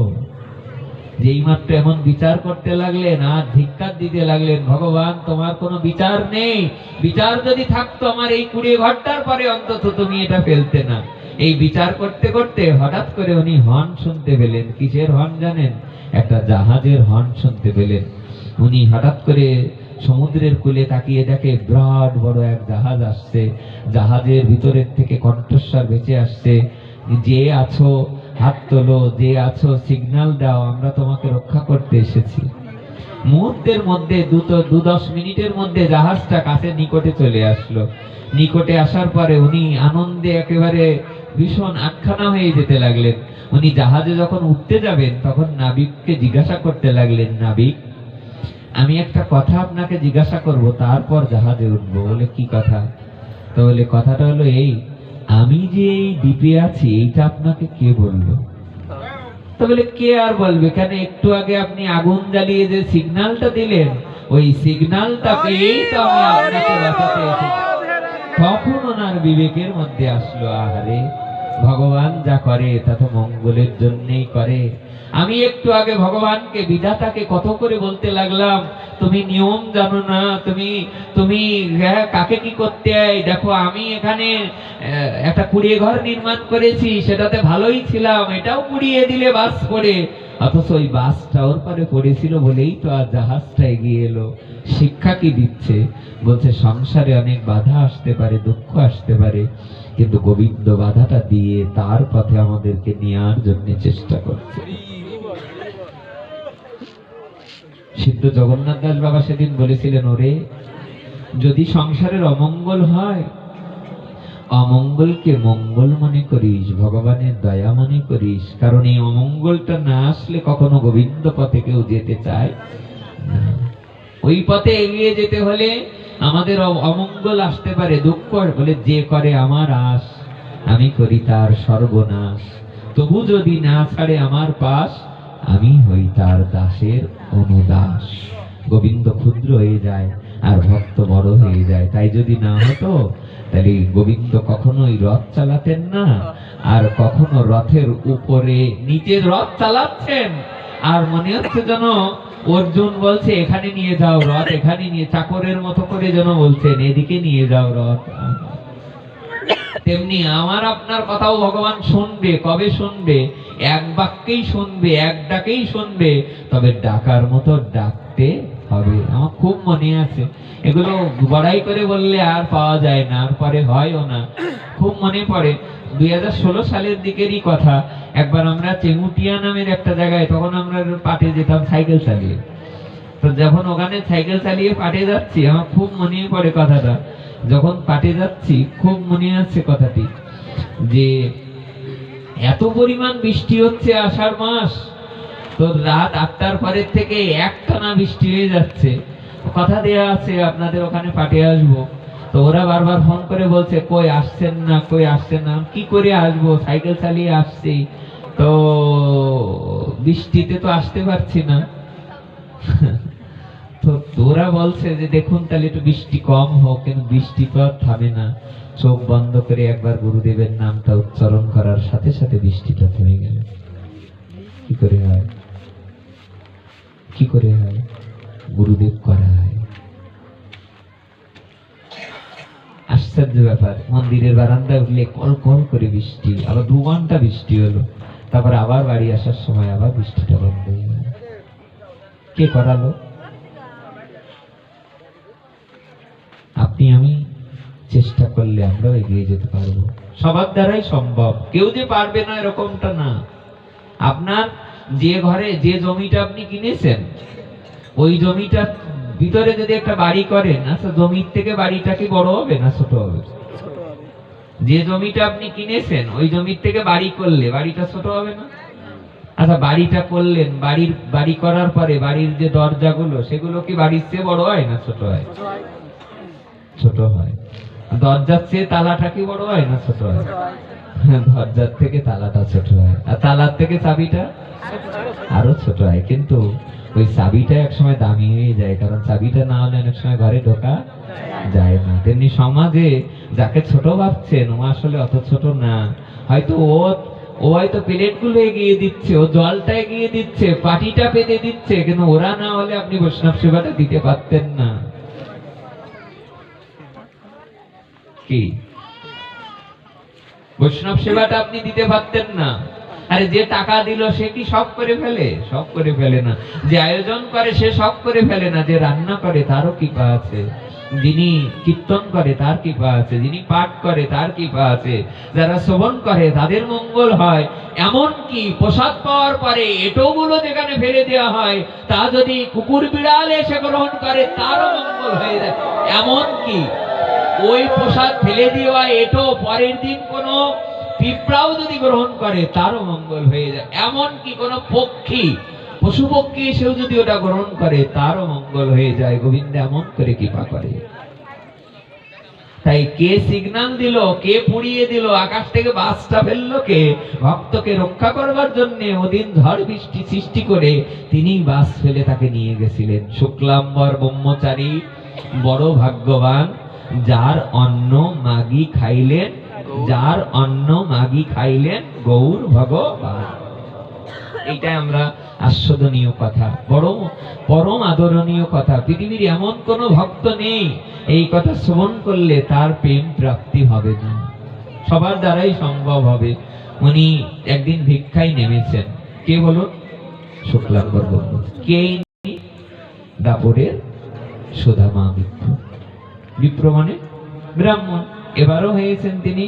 যেই মাত্র এমন বিচার করতে লাগলেন আর ধিক্কার দিতে লাগলেন, ভগবান তোমার কোনো বিচার নেই, বিচার যদি থাকতো আমার এই কুড়িয়ে ঘরটার পরে অন্তত তুমি এটা ফেলতে না। এই বিচার করতে করতে হঠাৎ করে উনি হর্ন শুনতে পেলেন। কিসের হর্ন জানেন? একটা জাহাজের হর্ন শুনতে পেলেন। উনি হঠাৎ করে সমুদ্রের কূলে তাকিয়ে দেখে বিরাট বড় এক জাহাজ আসছে। জাহাজের ভিতরের থেকে কণ্ঠস্বর বেঁচে আসছে, যে আছো হাত তোলো, যে আছো সিগন্যাল দাও, আমরা তোমাকে রক্ষা করতে এসেছি। মুহূর্তের মধ্যে 2-10 মিনিটের মধ্যে জাহাজটা কাছে নিকটে চলে আসলো। নিকটে আসার পরে উনি আনন্দে একেবারে ভীষণ আটখানা হয়ে যেতে লাগলেন। উনি জাহাজে যখন উঠতে যাবেন তখন নাবিককে জিজ্ঞাসা করতে লাগলেন, নাবিক আমি একটা কথা আপনাকে জিজ্ঞাসা করব, তারপর জাহাজে উঠবো। বলে কি কথা? তো বলে কথাটা হলো এই, আমি যে এই দ্বীপে আছি এইটা আপনাকে কে বললো? তো বলে কে আর বলবে, কেন একটু আগে আপনি আগুন জ্বালিয়ে যে সিগন্যালটা দিলেন, ওই সিগন্যালটা পেয়েই তো আমি আপনাকে বাঁচাতে এসেছি। তখন ওনার বিবেকের মধ্যে আসলো, আহারে ভগবান যা করে তা তো মঙ্গলের জন্যই করে। আমি একটু আগে ভগবানকে, বিধাতাকে কত করে বলতে লাগলাম, তুমি নিয়ম জানো না, তুমি কাকে কি করতে হয়। দেখো আমি এখানে একটা কুড়িয়ে ঘর নির্মাণ করেছি, সেটাতে ভালোই ছিলাম, এটাও কুড়িয়ে দিলে বাস পড়ে। অথচ ওই বাসটা ওর পারে পড়েছিল বলেই তো আর জাহাজটা এগিয়ে এলো। শিক্ষা কি দিচ্ছে? বলছে সংসারে অনেক বাধা আসতে পারে, দুঃখ আসতে পারে, কিন্তু গোবিন্দ বাধাটা দিয়ে তার পথে আমাদেরকে নেওয়ার জন্য চেষ্টা করছে। সিদ্ধ জগন্নাথ দাস বাবা সেদিন বলেছিলেন, ওরে যদি সংসারের অমঙ্গল হয়, অমঙ্গলকে মঙ্গল মনে করিস, ভগবানের দয়া মনে করিস। কারণ এই অমঙ্গলটা না আসলে কখনো গোবিন্দ পথে কেউ যেতে চায় না। ওই পথে এগিয়ে যেতে হলে আমাদের অমঙ্গল আসতে পারে, দুঃখ। বলে যে করে আমার আশ, আমি করি তার সর্বনাশ। তবু যদি না ছাড়ে আমার পাশ, আমি হই তার দাসের অনুদাস। গোবিন্দ ক্ষুদ্র হয়ে যায় আর ভক্ত বড় হয়ে যায়। তাই যদি না হতো তাহলে গোবিন্দ কখনোই রথ চালাতেন না, আর কখনো রথের উপরে নিচে রথ চালাচ্ছেন আর মনে হচ্ছে যেন অর্জুন বলছে এখানে নিয়ে যাও রথ, এখানে নিয়ে, চাকরের মতো করে যেন বলছেন এদিকে নিয়ে যাও রথ। তেমনি আমার আপনার কথাও ভগবান শুনবে। কবে শুনবে? এক বাক্যেই শুনবে, এক ডাকেই শুনবে, তবে ডাকার মতো ডাকতে হবে। আমার খুব মনে আছে, এগুলো বড়াই করে বললে আর পাওয়া যায় না, আর পরে হয়ও না। খুব মনে পড়ে 2016 সালের দিকেরই কথা। একবার আমরা চেঙ্গুটিয়া নামের একটা জায়গায়, তখন আমরা পাটে যেতাম সাইকেল চালিয়ে। তো যখন ওখানে সাইকেল চালিয়ে পাটে যাচ্ছি, আমার খুব মনে পড়ে কথাটা। যখন পাটে যাচ্ছি খুব মনে আছে কথাটি, যে এত পরিমাণ বৃষ্টি হচ্ছে, আষাঢ় মাস, তো রাত 8টার পরের থেকে একটানা বৃষ্টি হয়ে যাচ্ছে। কথা দেয়া আছে আপনাদের ওখানে পাটে আসবো। তো ওরা বারবার ফোন করে বলছে কই আসছেন না, কই আসছেন না। কি করে আসবো, সাইকেল চালিয়ে আসছি, তো বৃষ্টিতে তো আসতে পারছি না। তো তোরা বলছে যে দেখুন তাহলে একটু বৃষ্টি কম হোক, কিন্তু বৃষ্টি তো আর থামে না। চোখ বন্ধ করে একবার গুরুদেবের নামটা উচ্চারণ করার সাথে সাথে বৃষ্টিটা থেমে গেল। কি করে হয়? কি করে হয়? গুরুদেব করায়। আশ্চর্য ব্যাপার। মন্দিরের বারান্দায় উঠলে কল কল করে বৃষ্টি, আবার 2 ঘন্টা বৃষ্টি হলো, তারপর আবার বাড়ি আসার সময় আবার বৃষ্টিটা বন্ধ হয়ে গেল। কে করালো? আপনি আমি চেষ্টা করলে আমরাও এগিয়ে যেতে পারবো। সবার দ্বারাই সম্ভব, কেউ যে পারবে না এরকমটা না। আপনার যে ঘরে যে জমিটা আপনি কিনেছেন, ওই জমিটার ভিতরে যদি একটা বাড়ি করেন, আচ্ছা জমির থেকে বাড়িটা কি বড় হবে না ছোট হবে? যে জমিটা আপনি কিনেছেন ওই জমির থেকে বাড়ি করলে বাড়িটা ছোট হবে না? আচ্ছা, বাড়িটা করলেন, বাড়ি করার পরে বাড়ির যে দরজাগুলো সেগুলো কি বাড়ির চেয়ে বড় হয় না ছোট হয়? ছোট হয়। দরজার চেয়ে তালাটা কি বড় হয় না ছোট হয়? দরজার থেকে তালাটা ছোট হয়, আর তালার থেকে চাবিটা আরো ছোট হয়। কিন্তু ওই চাবিটা একসময় দামি হয়ে যায়, কারণ চাবিটা না হলে অনেক সময় ঘরে ঢোকা যায় না। তেমনি সমাজে যাকে ছোট ভাবছেন ও আসলে অত ছোট না। হয়তো ও হয়তো প্লেটগুলো এগিয়ে দিচ্ছে, ও জলটা এগিয়ে দিচ্ছে, পাটিটা পেতে দিচ্ছে, কিন্তু ওরা না হলে আপনি বৈষ্ণব সেবাটা দিতে পারতেন না। কি বৈষ্ণব সেবাটা আপনি দিতে পারতেন না? আরে যে টাকা দিল সে কি সব করে ফেলে? সব করে ফেলে না। যে আয়োজন করে সে সব করে ফেলে না। যে রান্না করে তারও কৃপা আছে, যিনি কীর্তন করে তার কৃপা আছে, যিনি পাঠ করে তার কৃপা আছে, যারা শ্রবণ করে তাদের মঙ্গল হয়। এমন কি প্রসাদ পাওয়ার পরে এটোগুলো যেখানে ফেলে দেওয়া হয় তা যদি কুকুর বিড়াল এসে গ্রহণ করে তারও মঙ্গল হয়ে যায়। এমন কি ওই প্রসাদ ফেলে দেওয়া এটো পরের দিন কোনো পিঁপড়াও যদি গ্রহণ করে তারও মঙ্গল হয়ে যায়। এমন কি কোনো পক্ষী, পশু পক্ষী এসেও যদি ওটা গ্রহণ করে তারও মঙ্গল হয়ে যায়। গোবিন্দ এমন করে কৃপা করে। তাই কে সিগন্যাল দিল, কে পুড়িয়ে দিল, আকাশ থেকে বাসটা ফেললো কে? ভক্তকে রক্ষা করবার জন্য ওদিন ঝড় বৃষ্টি সৃষ্টি করে তিনি বাস ফেলে তাকে নিয়ে গেছিলেন। শুক্লাম্বর ব্রহ্মচারী বড় ভাগ্যবান, যার অন্ন মাগি খাইলেন, যার অন্ন মাগি খাইলেন গৌর ভগবান। এইটা আমরা আস্বাদনীয় কথা, বড় পরম আদরণীয় কথা। পৃথিবীর এমন কোন ভক্ত নেই এই কথা শ্রবণ করলে তার প্রেম প্রাপ্তি হবে না, সবার দ্বারাই সম্ভব হবে। উনি একদিন ভিক্ষায় নেমেছেন। কে বলুন? শুক্লাম্বর ব্রহ্মচারী। কে? দাপরের সুদামা বিপ্র। বিপ্র মানে ব্রাহ্মণ। এবারও হয়েছেন তিনি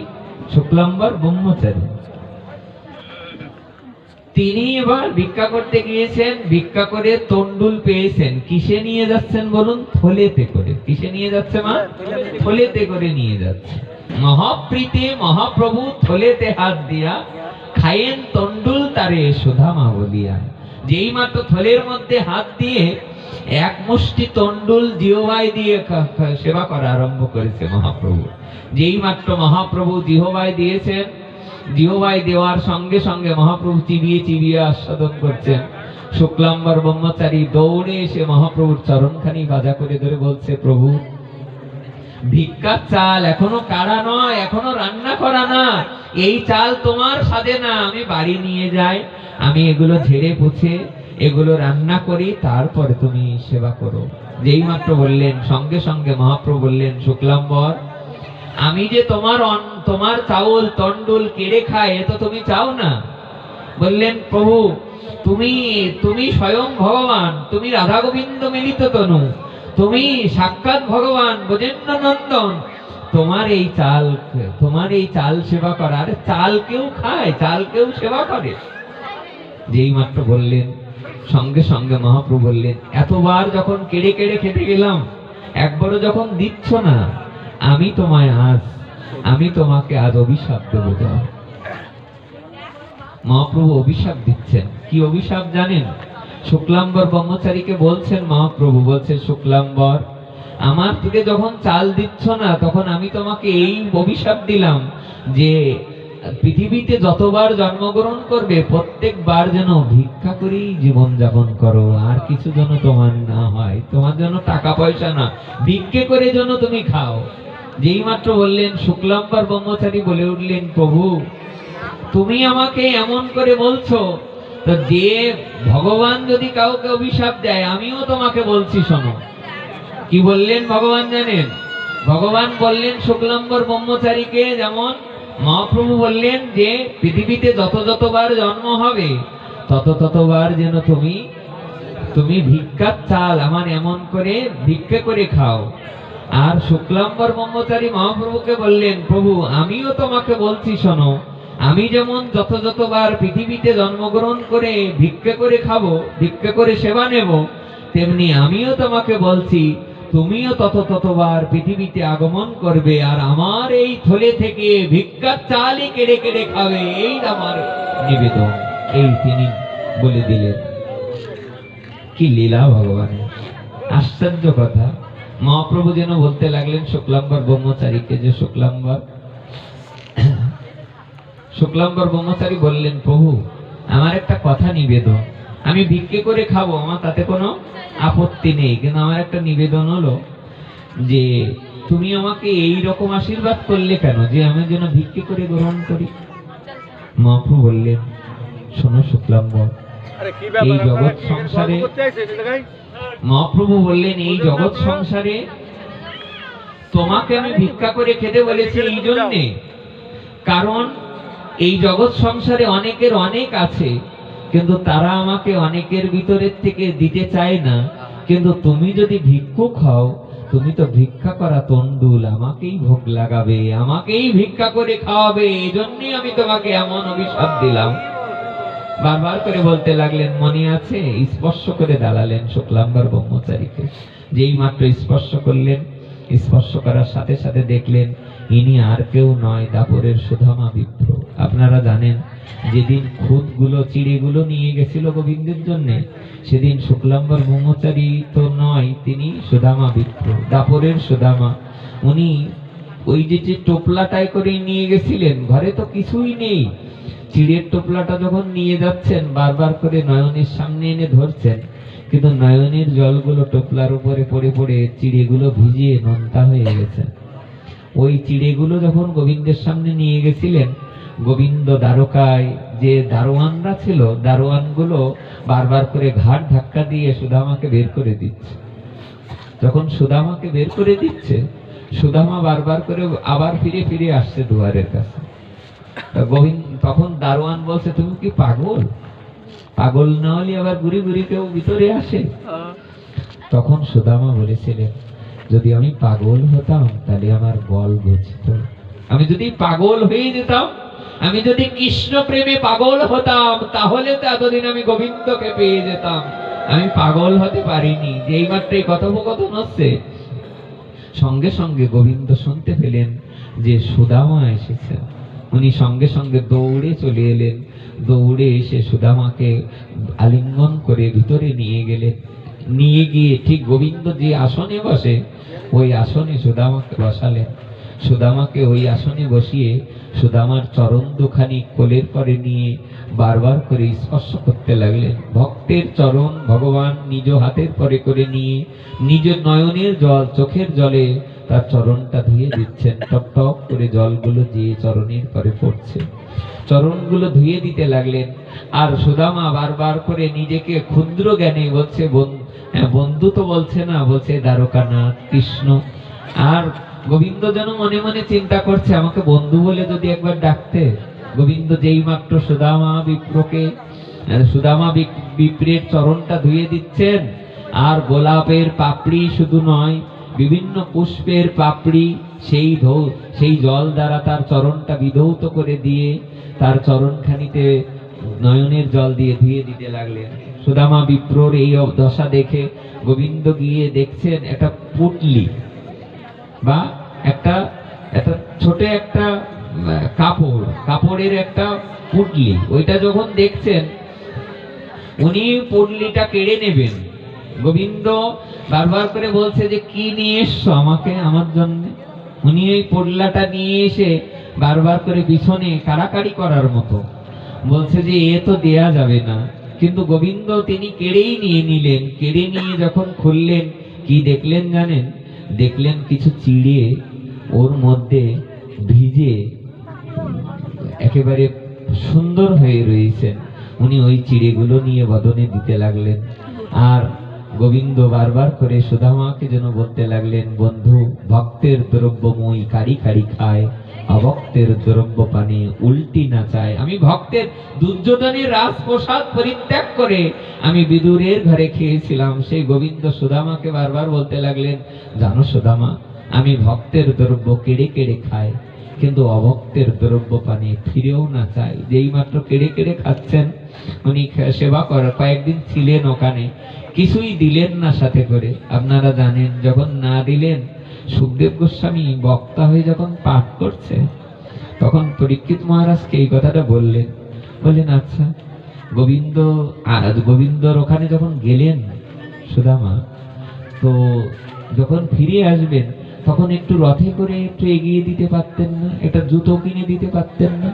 শুক্লাম্বর ব্রহ্মচারী। তিনি এবার ভিক্ষা করতে গিয়েছেন, ভিক্ষা করে তন্ডুল পেয়েছেন। কিসে নিয়ে যাচ্ছেন বলুন? থলেতে করে। কিসে নিয়ে যাচ্ছে মা? থলেতে করে নিয়ে যাচ্ছে। মহাপ্রীতে মহাপ্রভু থলেতে হাত দিয়া খায়েন তন্ডুল তারে সুধামা বলিয়া। যেই মাত্র থলের মধ্যে হাত দিয়ে এক মুষ্টি তন্ডুল জিহ্বায় দিয়ে সেবা করা আরম্ভ করেছে মহাপ্রভু। যেই মাত্র মহাপ্রভু জিহ্বায় দিয়েছেন, জিহ্বায় দেওয়ার সঙ্গে সঙ্গে মহাপ্রভু চিবিয়ে চিবিয়ে আস্বাদন করছেন। শুক্লাম্বর ব্রহ্মচারী দৌড়ে এসে মহাপ্রভুর চরণখানি বাজা করে ধরে বলছে, প্রভু ভিক্ষার চাল এখনো কাড়া নয়, এখনো রান্না করা না, এই চাল তোমার সাজে না, আমি বাড়ি নিয়ে যাই, আমি এগুলো ঝেড়ে পুছে এগুলো রান্না করি, তারপরে তুমি সেবা করো। যেই মাত্র বললেন সঙ্গে সঙ্গে মহাপ্রভু বললেন, শুক্লাম্বর আমি যে তোমার চাউল তন্ডুল কেড়ে খাই এ তো তুমি চাও না। বললেন, প্রভু তুমি স্বয়ং ভগবান, তুমি রাধা গোবিন্দ মিলিত তনু, তুমি সাক্ষাৎ ভগবান ব্রজেন্দ্র নন্দন, তোমার এই চাল সেবা করার, চাল কেউ খায়, চাল কেউ সেবা করে। যেই মাত্র বললেন সঙ্গে সঙ্গে মহাপ্রভু বললেন, এতবার যখন কেড়ে কেড়ে খেতে গেলাম, একবারও যখন দিচ্ছ না, আমি তোমাকে আজ অভিশাপ দেবো। মহাপ্রভু অভিশাপ দিচ্ছেন। কি অভিশাপ জানেন? শুক্লাম্বর ব্রহ্মচারীকে বলছেন, মহাপ্রভু বলছেন, শুক্লাম্বর আমার থেকে যখন চাল দিচ্ছ না তখন আমি তোমাকে এই অভিশাপ দিলাম যে পৃথিবীতে যতবার জন্মগ্রহণ করবে প্রত্যেকবার যেন ভিক্ষা করেই জীবন যাপন করো, আর কিছু যেন তোমার না হয়, তোমার যেন টাকা পয়সা না, ভিক্ষে করে যেন তুমি খাও। যেই মাত্র বললেন, শুক্লাম্বর ব্রহ্মচারী বলে উঠলেন, প্রভু তুমি আমাকে এমন করে বলছো, তো যে ভগবান যদি কাউকে অভিশাপ দেয় আমিও তোমাকে বলছি শোনো। কি বললেন ভগবান জানেন? ভগবান বললেন শুক্লাম্বর ব্রহ্মচারীকে, যেমন মহাপ্রভু বললেন যে পৃথিবীতে যতবার জন্ম হবে ততবার যেন তুমি ভিক্ষার চাল আমার এমন করে ভিক্ষা করে খাও। আর শুক্লাম্বর ব্রহ্মচারী মহাপ্রভুকে বললেন, প্রভু আমিও তোমাকে বলছি শোনো, আমি যেমন যতবার পৃথিবীতে জন্মগ্রহণ করে ভিক্ষা করে খাবো, ভিক্ষা করে সেবা নেব, তেমনি আমিও তোমাকে বলছি তুমিও ততবার পৃথিবীতে আগমন করবে, আর আমার এই থলে থেকে ভিক্ষার চালই কেড়ে কেড়ে খাবে, এই আমার নিবেদন। এই তিনি বলে দিলেন। কি লীলা ভগবানের, আশ্চর্য কথা। মহাপ্রভু যেন বলতে লাগলেন শুক্লাম্বর ব্রহ্মচারীকে, যে শুক্লাম্বর ব্রহ্মচারী বললেন, প্রভু আমার একটা কথা নিবেদন, আমি ভিক্ষে করে খাবো, আমার তাতে কোনো আপত্তি নেই, কিন্তু আমার একটা নিবেদন হলো যে তুমি আমাকে এই রকম আশীর্বাদ করলে কেন যে আমি যেন ভিক্ষে করে গ্রহণ করি? মহাপ্রভু বললেন, শোনো শুক্লাম্বর, আরে কি এই ব্যাপার, জগৎ আপনারা কি এখানে সংসারে, গল্প করতে আইছেন এই জায়গায়? মহাপ্রভু বললেন, এই জগৎ সংসারে তোমাকে আমি ভিক্ষা করে খেতে বলেছি এই জন্যে, কারণ এই জগৎ সংসারে অনেকের অনেক আছে, কিন্তু তারা আমাকে অনেকের ভিতরের থেকে দিতে চায় না। কিন্তু তুমি যদি ভিক্ষুক হও, তুমি তো ভিক্ষা করা তন্ডুল, আমাকেই ভোগ লাগাবে, আমাকেই ভিক্ষা করে খাওয়াবে, এই জন্যই আমি তোমাকে এমন অভিশাপ দিলাম। বারবার করে বলতে লাগলেন, মনে আছে? স্পর্শ করে দাঁড়ালেন শুক্লাম্বর ব্রহ্মচারীকে। যেই মাত্র স্পর্শ করলেন, স্পর্শ করার সাথে সাথে দেখলেন ইনি আর কেউ নয়, দাপরের সুধামা বিপ্র। আপনারা জানেন, যেদিন খুদগুলো চিড়েগুলো নিয়ে গেছিল গোবিন্দের জন্য, সেদিন শুক্লাম্বর ব্রহ্মচারী তো নয়, তিনি সুধামা বিপ্র, দাপরের সুধামা। উনি ওই যে টোপলাটাই করে নিয়ে গেছিলেন, ঘরে তো কিছুই নেই, চিড়ের টোপলাটা যখন নিয়ে যাচ্ছেন, বারবার করে নয়নের সামনে এনে ধরছেন, কিন্তু নয়নের জলগুলো টোপলার উপরে পড়ে পড়ে চিড়েগুলো ভিজিয়ে নোনতা হয়ে গেছে। ওই চিড়েগুলো যখন গোবিন্দের সামনে নিয়ে গেছিলেন, গোবিন্দ দ্বারকায় যে দারোয়ানরা ছিল, দারোয়ানগুলো বারবার করে ঘাট ধাক্কা দিয়ে সুদামাকে বের করে দিচ্ছে। যখন সুদামাকে বের করে দিচ্ছে, সুদামা বারবার করে আবার ফিরে ফিরে আসছে দুয়ারের কাছে। গোবিন্দ তখন দারোয়ান বলছে, তুমি কি পাগল? পাগল না হলে আবার ঘুরি ঘুরি কেউ ভিতরে আসে? তখন সুদামা বলেছিলেন, যদি আমি পাগল হতাম তাহলে আমার বল বুঝত, আমি যদি পাগল হয়ে যেতাম, আমি যদি কৃষ্ণ প্রেমে পাগল হতাম, তাহলে তো এতদিন আমি গোবিন্দকে পেয়ে যেতাম। আমি পাগল হতে পারিনি। যেই মাত্র এই কথোপকথন হচ্ছে, সঙ্গে সঙ্গে গোবিন্দ শুনতে পেলেন যে সুদামা এসেছেন। উনি সঙ্গে সঙ্গে দৌড়ে চলে এলেন, দৌড়ে এসে সুদামাকে আলিঙ্গন করে ভিতরে নিয়ে গেলেন। নিয়ে গিয়ে ঠিক গোবিন্দ যে আসনে বসে, ওই আসনে সুদামাকে বসালেন। সুদামাকে ওই আসনে বসিয়ে সুদামার চরণ দুখানি কোলের পরে নিয়ে বারবার করে স্পর্শ করতে লাগলেন। ভক্তের চরণ ভগবান নিজ হাতের পরে করে নিয়ে নিজের নয়নের জল, চোখের জলে তার চরণটা ধুয়ে দিচ্ছেন। টপ টপ করে জলগুলো যে চরণের পরে পড়ছে, চরণগুলো ধুয়ে দিতে লাগলেন। আর সুদামা বারবার করে নিজেকে ক্ষুদ্র জ্ঞানে বলছে, বন্ধু তো বলছে না, বলছে দ্বারকানাথ কৃষ্ণ। আর গোবিন্দ যেন মনে মনে চিন্তা করছে, আমাকে বন্ধু বলে যদি একবার ডাকতে। গোবিন্দ যেই মাত্র সুদামা বিপ্রের চরণটা ধুয়ে দিচ্ছেন, আর গোলাপের পাপড়ি শুধু নয়, বিভিন্ন পুষ্পের পাপড়ি সেই জল দ্বারা তার চরণটা বিধৌত করে দিয়ে তার চরণখানিতে নয়নের জল দিয়ে ধুয়ে দিতে লাগলেন। সুদামা বিপ্রর এই দশা দেখে গোবিন্দ গিয়ে দেখছেন একটা পুটলি বা একটা ছোট একটা কাপড়ের একটা পুটলি, ওইটা যখন দেখছেন, উনি পুটলিটা কেড়ে নেবেন। গোবিন্দ বারবার করে বলছে যে কি নিয়ে এসছো আমাকে, আমার জন্য। উনি ওই পুটলাটা নিয়ে এসে বারবার করে পিছনে কাড়াকাড়ি করার মতো বলছে যে এ তো দেয়া যাবে না। কিন্তু গোবিন্দ তিনি কেড়েই নিয়ে নিলেন। কেড়ে নিয়ে যখন খুললেন, কি দেখলেন জানেন? দেখলেন কিছু চিড়ে ওর মধ্যে ভিজে একেবারে সুন্দর হয়ে রয়েছেন। উনি ওই চিড়েগুলো নিয়ে বদনে দিতে লাগলেন। আর গোবিন্দ বারবার করে সুদামাকে যেন বলতে লাগলেন, বন্ধু, ভক্তের দ্রব্য মই কারি কারি খায়, অভক্তের দ্রব্য পানে উল্টি না চায়। আমি ভক্তের দুর্যোধনের রাজপ্রসাদ পরিত্যাগ করে আমি বিদুরের ঘরে খেয়েছিলাম। সেই গোবিন্দ সুদামাকে বারবার বলতে লাগলেন, জানো সুদামা, আমি ভক্তের দ্রব্য কেড়ে কেড়ে খাই, কিন্তু অভক্তের দ্রব্য পানে ফিরেও না চাই। যেই মাত্র কেড়ে কেড়ে খাচ্ছেন, উনি সেবা করার কয়েকদিন ছিলেন ওখানে। কিছুই দিলেন না সাথে করে। আপনারা জানেন যখন না দিলেন, সুখদেব গোস্বামী বক্তা হয়ে যখন পাঠ করছে, তখন পরীক্ষিত মহারাজকে এই কথাটা বললেন। আচ্ছা, গোবিন্দর ওখানে যখন গেলেন সুদামা, তো যখন ফিরে আসবেন তখন একটু রথে করে একটু এগিয়ে দিতে পারতেন না? একটা জুতো কিনে দিতে পারতেন না?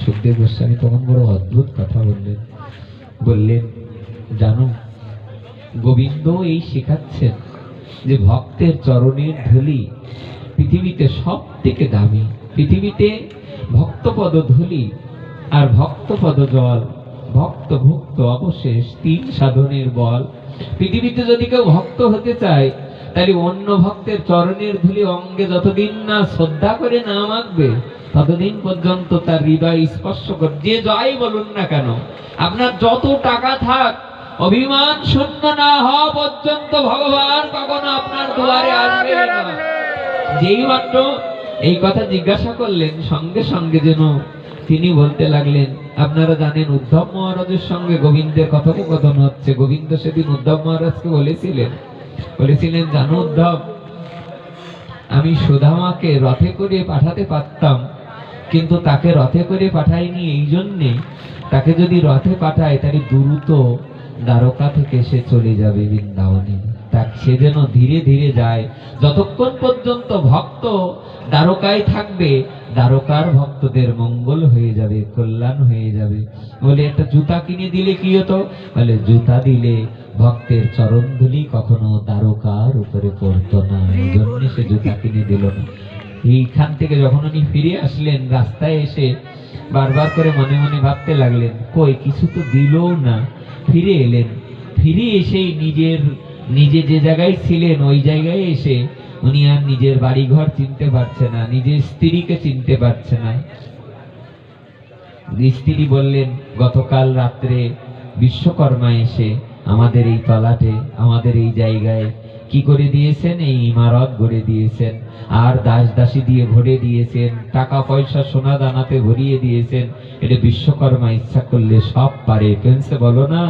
সুখদেব গোস্বামী তখন বড় অদ্ভুত কথা বললেন, জানো, গোবিন্দ এই শেখাচ্ছেন যে ভক্তের চরণের ধুলি পৃথিবীতে সব থেকে দামি। পৃথিবীতে ভক্তপদ ধুলি আর ভক্তপদ জল, ভক্ত ভুক্ত অবশেষ, 3 সাধনের বল। পৃথিবীতে যদি কেউ ভক্ত হতে চায়, তাহলে অন্য ভক্তের চরণের ধুলি অঙ্গে যতদিন না শ্রদ্ধা করে না মাখবে, ততদিন পর্যন্ত তার হৃদয় স্পর্শ করে। যে যাই বলুন না কেন, আপনার যত টাকা থাক, অভিমান শূন্য না হওয়া পর্যন্ত ভগবান কখনো আপনার দুয়ারে আসবে না। যেই মাত্র এই কথা জিজ্ঞাসা করলেন, সঙ্গে সঙ্গে যেন তিনি বলতে লাগলেন, আপনারা জানেন উদ্ধব মহারাজের সঙ্গে গোবিন্দের কথোপকথন হচ্ছে। গোবিন্দ সেদিন উদ্ধব মহারাজকে বলেছিলেন, জানো উদ্ধব, আমি সুদামাকে রথে করে পাঠাতে পারতাম, কিন্তু তাকে রথে করে পাঠাইনি এই জন্যে, তাকে যদি রথে পাঠায় তাহলে দ্রুত দ্বারকা থেকে সে চলে যাবে বৃন্দাবনে। সে যেন ধীরে ধীরে যায়, যতক্ষণ পর্যন্ত ভক্ত দ্বারকায় থাকবে, দ্বারকার ভক্তদের মঙ্গল হয়ে যাবে, কল্যাণ হয়ে যাবে। বলে একটা জুতা কিনে দিলে কি হতো? বলে জুতা দিলে ভক্তের চরণ ধুলি কখনো দ্বারকার উপরে পড়তো না, এই জন্য সে জুতা কিনে দিল না। এইখান থেকে যখন উনি ফিরে আসলেন, রাস্তায় এসে বারবার করে মনে মনে ভাবতে লাগলেন, কই কিছু তো দিলও না। ফিরে এলেন, ফিরে এসেই নিজে যে জায়গায় ছিলেন ওই জায়গায় এসে উনি আর নিজের বাড়ি ঘর চিনতে পারছে না, নিজের স্ত্রীকে চিনতে পারছে না। স্ত্রী বললেন, গতকাল রাত্রে বিশ্বকর্মা এসে আমাদের এই তলাটে, আমাদের এই জায়গায় কি করে দিয়েছেন? এই ইমারত গড়ে দিয়েছেন, আর দাস দাসী দিয়ে ভরে দিয়েছেন, টাকা পয়সা সোনা দানাতে ভরিয়ে দিয়েছেন। এটা বিশ্বকর্মা ইচ্ছা করলে সব পারে। পেন্সে বলো না,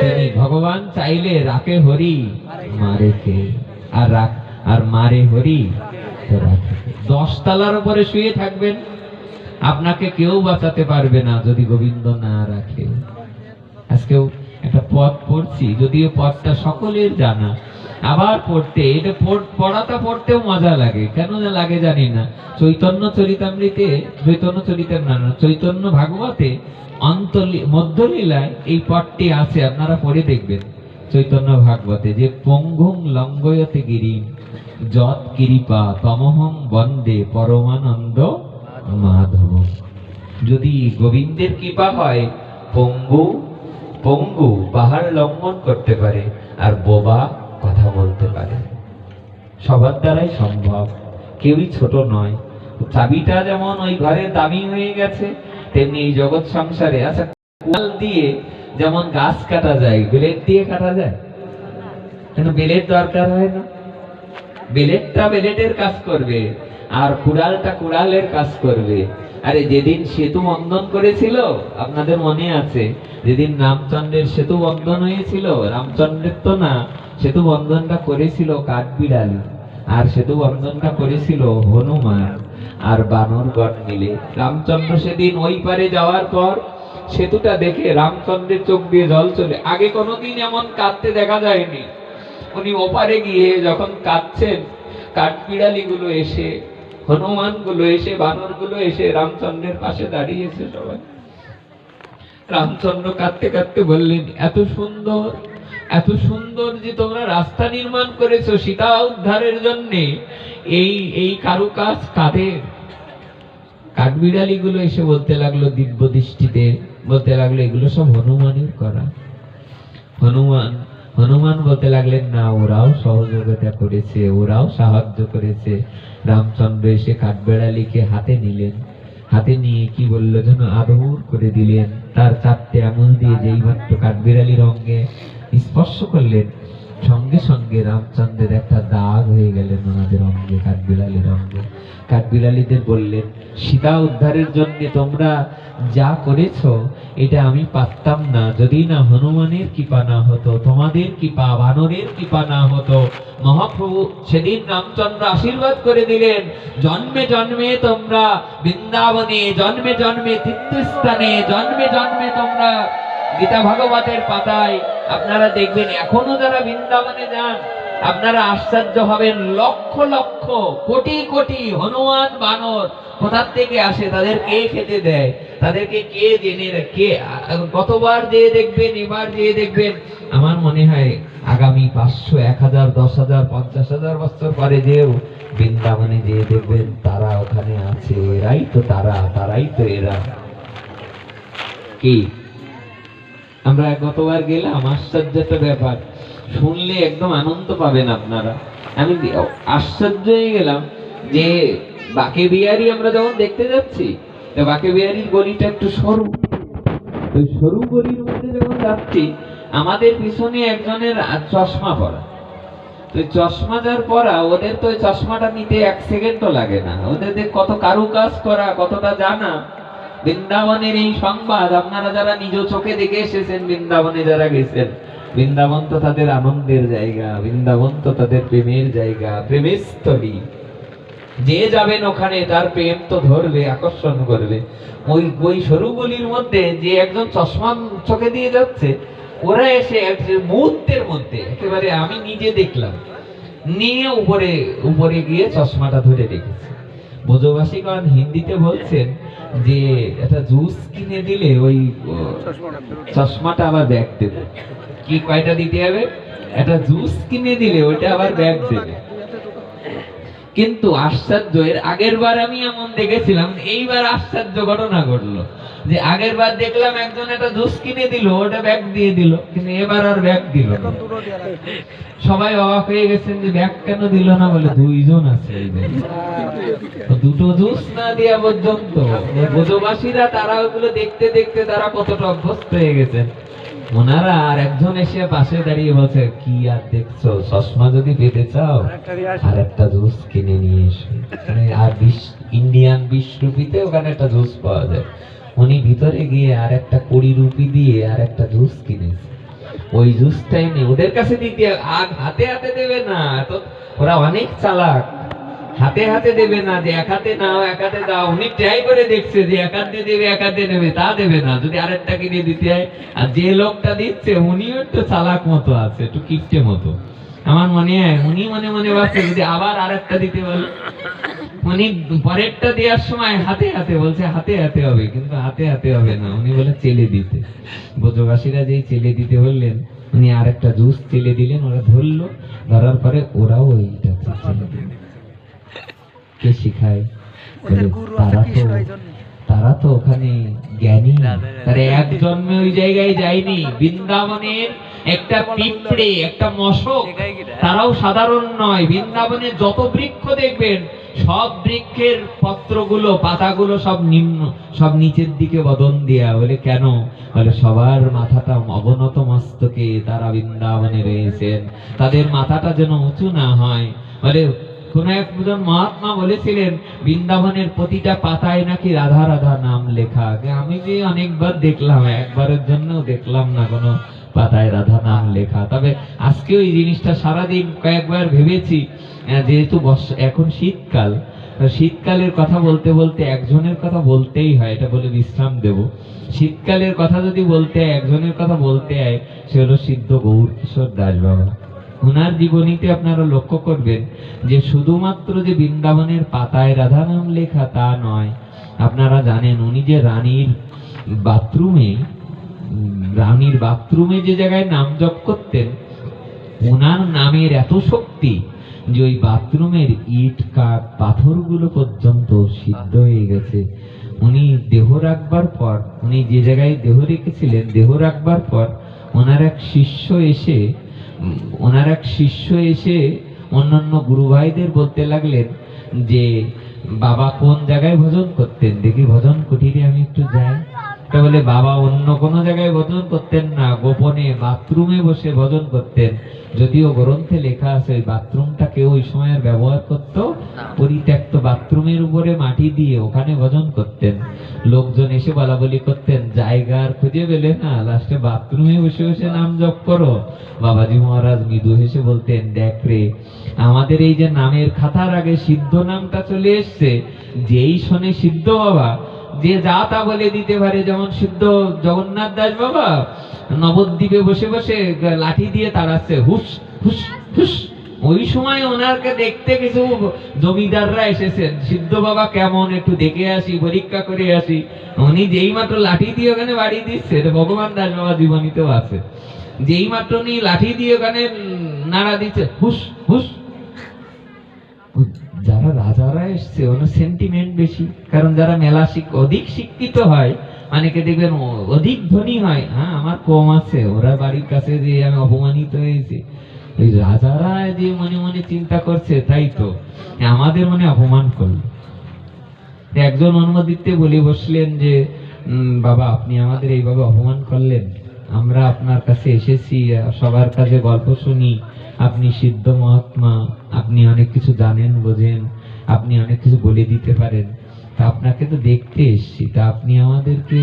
তিনি ভগবান চাইলে রাখে হরি, মারে কে? আর মারে হরি তো রাখে। 10 তলার উপরে শুয়ে থাকবেন, আপনাকে কেউ বাঁচাতে পারবে না যদি গোবিন্দ না রাখে। আজকেও একটা পদ পড়ছি, যদিও পদটা সকলের জানা, আবার পড়তে, এটা পড়াটা পড়তেও মজা লাগে। কেন লাগে জানি না। চৈতন্য ভাগবতে মধ্যলীলায় এই পদটি আছে, আপনারা পড়ে দেখবেন। চৈতন্য ভাগবতে যে পঙ্গুং লঙ্ঘয়তে গিরিম যৎ কৃপা তমহং বন্দে পরমানন্দ মাধব। যদি গোবিন্দের কৃপা হয়, পঙ্গু পাহাড় লঙ্ঘন করতে পারে, আর বোবা কথা বলতে পারে। সবার দ্বারাই সম্ভব, কেউই ছোট নয়। চাবিটা যেমন ওই ঘরের দামি হয়ে গেছে, তেমনি এই জগৎ সংসারে, আচ্ছা কুড়াল দিয়ে যেমন গাছ কাটা যায়, ব্লেড দিয়ে কাটা যায়? কেন ব্লেড দরকার হয় না? ব্লেডটা ব্লেডের কাজ করবে, আর কুড়ালটা কুড়ালের কাজ করবে। আরে যেদিন সেতু বন্ধন করেছিল, আপনাদের মনে আছে, যেদিন রামচন্দ্রের সেতু বন্ধন হয়েছিল, রামচন্দ্রের তো না, সেতু বন্ধনটা করেছিল কাঠবিড়ালি, আর সেতু বন্ধনটা করেছিল হনুমান আর বানরগণ মিলে। রামচন্দ্র সেদিন ওই পারে যাওয়ার পর সেতুটা দেখে রামচন্দ্রের চোখ দিয়ে জল চলে। আগে কোনোদিন এমন কাঁদতে দেখা যায়নি। উনি ওপারে গিয়ে যখন কাঁদছেন, কাঠবিড়ালি গুলো এসে, হনুমান গুলো এসে, বানর গুলো এসে রামচন্দ্রের পাশে দাঁড়িয়েছে সবাই। রামচন্দ্র কাঁদতে কাঁদতে বললেন, এত সুন্দর যে তোমরা রাস্তা নির্মাণ করেছো সীতা উদ্ধারের জন্য, এই কারুকাজ কাদের? কাঠবিড়ালি গুলো এসে বলতে লাগলো, দিব্য দৃষ্টিতে বলতে লাগলো, এগুলো সব হনুমানের করা। হনুমান বলতে লাগলেন, না, ওরাও সহযোগিতা করেছে, ওরাও সাহায্য করেছে। রামচন্দ্র এসে কাঠবিড়ালিকে হাতে নিলেন, হাতে নিয়ে কি বললো যেন আদর করে দিলেন। তার 4টে আঙুল দিয়ে যেই মাত্র কাঠবিড়ালির অঙ্গে স্পর্শ করলেন, সঙ্গে সঙ্গে রামচন্দ্রের একটা দাগ হয়ে গেলেন ওনাদের অঙ্গে, কাঠবিড়ালির অঙ্গে। কাঠবিড়ালিদের বললেন, সীতা উদ্ধারের জন্য তোমরা যা করেছো এটা আমি পারতাম না যদি না হনুমানের কৃপা না হতো, তোমাদের কৃপা, বানরের কৃপা না হতো। মহাপ্রভু সেদিন রামচন্দ্র আশীর্বাদ করে দিলেন, জন্মে জন্মে তোমরা বৃন্দাবনে, জন্মে জন্মে তীর্থস্থানে, জন্মে জন্মে তোমরা গীতা ভাগবতের পাতায় আপনারা দেখবেন এখনো যারা বৃন্দাবনে যান আপনারা আশ্চর্য হবেন, লক্ষ লক্ষ কোটি কোটি হনুমান বানর কোথার থেকে আসে, তাদের কে খেতে দেয়, তাদেরকে কে জেনে কে, কতবার যেয়ে দেখবেন, এবার যেয়ে দেখবেন। আমার মনে হয় আগামী 500, 1000, 10,000, 50,000 বছর পরে যেও বৃন্দাবনে যেয়ে দেখবেন তারা ওখানে আছে, এরাই তো তারা, তারাই তো এরা। কি আমরা গতবার গেলাম, আশ্চর্য একটা ব্যাপার, শুনলে একদম আনন্দ পাবেন আপনারা। আমি আশ্চর্য হয়ে গেলাম যে বাঁকে বিহারি আমরা যখন দেখতে যাচ্ছি, বাঁকে বিহারির গলিটা একটু সরু, ওই সরু গলির মধ্যে যখন যাচ্ছি আমাদের পিছনে একজনের চশমা পরা, তো চশমা যার পরা, ওদের তো ওই চশমাটা নিতে 1 সেকেন্ডও লাগে না, ওদের কত কারুকাজ করা, কতটা জানা। বৃন্দাবনের এই সংবাদ আপনারা যারা নিজ চোখে দেখে এসেছেন, বৃন্দাবনে যারা গেছেন, বৃন্দাবন তো তাদের আনন্দের জায়গা, বৃন্দাবন তো তাদের প্রেমের জায়গা, প্রেমের স্থলী। যে যাবেন ওখানে তার প্রেম তো ধরবে, আকর্ষণ করবে। ওই সরু গলির মধ্যে যে একজন চশমা চোখে দিয়ে যাচ্ছে, ওরা এসে মুহূর্তের মধ্যে একেবারে আমি নিজে দেখলাম, নিয়ে উপরে উপরে গিয়ে চশমাটা ধরে রেখেছে। ব্রজবাসীগণ হিন্দিতে বলছেন যে একটা জুস কিনে দিলে ওই চশমাটা আবার ব্যাগ দেবে। কি কয়টা দিতে হবে? একটা জুস কিনে দিলে ওইটা আবার ব্যাগ দেবে। কিন্তু আশ্চর্য, এর আগের বার আমি এমন দেখেছিলাম, এইবার আশ্চর্য ঘটনা ঘটলো যে আগের বার দেখলাম একজন একটা জুস কিনে দিল, ওটা ব্যাগ দিয়ে দিল, কিন্তু এবার আর ব্যাগ দিল না। সবাই অবাক হয়ে গেছেন যে ব্যাগ কেন দিল না, বলে 2 জন আছে এই ব্যাগে। দুটো জুস না দেওয়া পর্যন্ত ব্রজবাসীরা তারা ওগুলো দেখতে দেখতে তারা কতটা অভ্যস্ত হয়ে গেছেন। ওনারা আর একজন এসে পাশে দাঁড়িয়ে বলছে, কি আর দেখছো, চশমা যদি পেতে চাও আর একটা জুস কিনে নিয়ে এসো। আর ইন্ডিয়ান 20 রুপিতে ওখানে একটা জুস পাওয়া যায়। উনি ভিতরে গিয়ে আর একটা 20 রুপি দিয়ে আর একটা জুস কিনেছে। ওই জুসটাই নেই, ওদের কাছে দিতে হাতে হাতে দেবে না, তো ওরা অনেক চালাক, হাতে হাতে দেবে না, যে এক হাতে নাও এক হাতে দাও। উনি ট্রাই করে দেখছে যে এক হাতে দেবে এক হাতে নেবে, তা দেবে না, যদি আরেকটা কিনে দিতে হয়। আর যে লোকটা দিচ্ছে উনিও একটু চালাক মতো আছে, একটু কিপটে মতো। আমার মনে হয় উনি মনে মনে ভাবছে যদি আবার আরেকটা দিতে বলে, উনি পরেরটা দেওয়ার সময় হাতে হাতে বলছে, হাতে হাতে হবে, কিন্তু হাতে হাতে হবে না, উনি বলে চেলে দিতে। ব্রজবাসীরা যেই চেলে দিতে বললেন, উনি আরেকটা জুস চেলে দিলেন, ওরা ধরলো, ধরার পরে ওরাও ওইটা চেলে দিল। কে শিখায়? তারা তো ওখানে জ্ঞানী, তারা এক জন্মে ওই জায়গায় যায়নি। বৃন্দাবনের একটা পিঁপড়ে, একটা মশক, তারাও সাধারণ নয়। বৃন্দাবনে যত বৃক্ষ দেখবেন, সব বৃক্ষের পত্রগুলো, পাতাগুলো সব নিম্ন, সব নিচের দিকে বদন দেয়া। বলে কেন? বলে সবার মাথাটা অবনত মস্তকে তারা বৃন্দাবনে রয়েছেন, তাদের মাথাটা যেন উঁচু না হয়। বলে কোন একজন মহাত্মা বলেছিলেন, বৃন্দাবনের প্রতিটা পাতায় নাকি রাধা রাধা নাম লেখা। আমি যে অনেকবার দেখলাম, একবারের জন্য দেখলাম না কোনো পাতায় রাধা নাম লেখা। তবে আজকে ওই জিনিসটা সারাদিন কয়েকবার ভেবেছি, যেহেতু এখন শীতকাল, শীতকালের কথা বলতে বলতে একজনের কথা বলতেই হয়, এটা বলে বিশ্রাম দেব। শীতকালের কথা যদি বলতে হয়, একজনের কথা বলতে হয়, সে হলো সিদ্ধ গৌর কিশোর দাস বাবা। ওনার জীবনীতে আপনারা লক্ষ্য করবেন যে শুধুমাত্র যে বৃন্দাবনের পাতায় রাধা নাম লেখা তা নয়। আপনারা জানেন উনি যে রানীর বাথরুমে যে জায়গায় নাম জপ করতেন, ওনার নামের এত শক্তি যে ওই বাথরুমের ইট কাঠ পাথরগুলো পর্যন্ত সিদ্ধ হয়ে গেছে। উনি দেহ রাখবার পর, উনি যে জায়গায় দেহ রেখেছিলেন, দেহ রাখবার পর ওনার এক শিষ্য এসে অন্যান্য গুরু ভাইদের বলতে লাগলেন যে বাবা কোন জায়গায় ভজন করতেন, দেখি ভজন কুটিরে আমি একটু যাই। তা বলে বাবা অন্য কোনো জায়গায় ভজন করতেন না, গোপনে বাথরুমে বসে ভজন করতেন। যদিও গ্রন্থে লেখা আছে ওই বাথরুমটা কেউ ওই সময় আর ব্যবহার করতো না। পরিত্যক্ত বাথরুমের উপরে মাটি দিয়ে ওখানে ভজন করতেন। লোকজন এসে বলা বলি করতেন, জায়গা আর খুঁজে পেলে না, লাস্টে বাথরুমে বসে বসে নাম জপ করো। বাবাজি মহারাজ মৃদু হেসে বলতেন, দেখ রে, আমাদের এই যে নামের খাতার আগে সিদ্ধ নামটা চলে এসছে, যেই শোনে সিদ্ধ বাবা, যে যা তা বলে দিতে পারে। যেমন সিদ্ধ জগন্নাথ দাস বাবা নবদ্বীপে বসে বসে লাঠি দিয়ে তাড়াচ্ছে, হুস হুস হুস। ওই সময় ওনাকে দেখতে কিছু জমিদাররা এসেছেন, সিদ্ধ বাবা কেমন একটু দেখে আসি, পরীক্ষা করে আসি। উনি যেই মাত্র লাঠি দিয়ে ওখানে বাড়ি দিচ্ছে, ভগবান দাস বাবা জীবনীতেও আছে, যেই মাত্র উনি লাঠি দিয়ে ওখানে নাড়া দিচ্ছে, হুস হুস। যারা রাজারা এসছে ওনার সেন্টিমেন্ট বেশি, কারণ যারা মেলা অধিক শিক্ষিত হয়, অনেকে দেখবেন অধিক ধনী হয়, হ্যাঁ আমার কম আছে, ওরা বাড়ির কাছে যে আমি অপমানিত হয়েছি। ওই রাজারা যে মনে মনে চিন্তা করছে, তাই তো আমাদের মনে অপমান করলো। একজন অনুমোদিতে বলে বসলেন যে বাবা আপনি আমাদের এইভাবে অপমান করলেন, আমরা আপনার কাছে এসেছি সবার কাছে গল্প শুনি, আপনি সিদ্ধ মহাত্মা, আপনি অনেক কিছু জানেন বোঝেন, আপনি অনেক কিছু বলে দিতে পারেন, তা আপনাকে তো দেখতে এসেছি, তা আপনি আমাদেরকে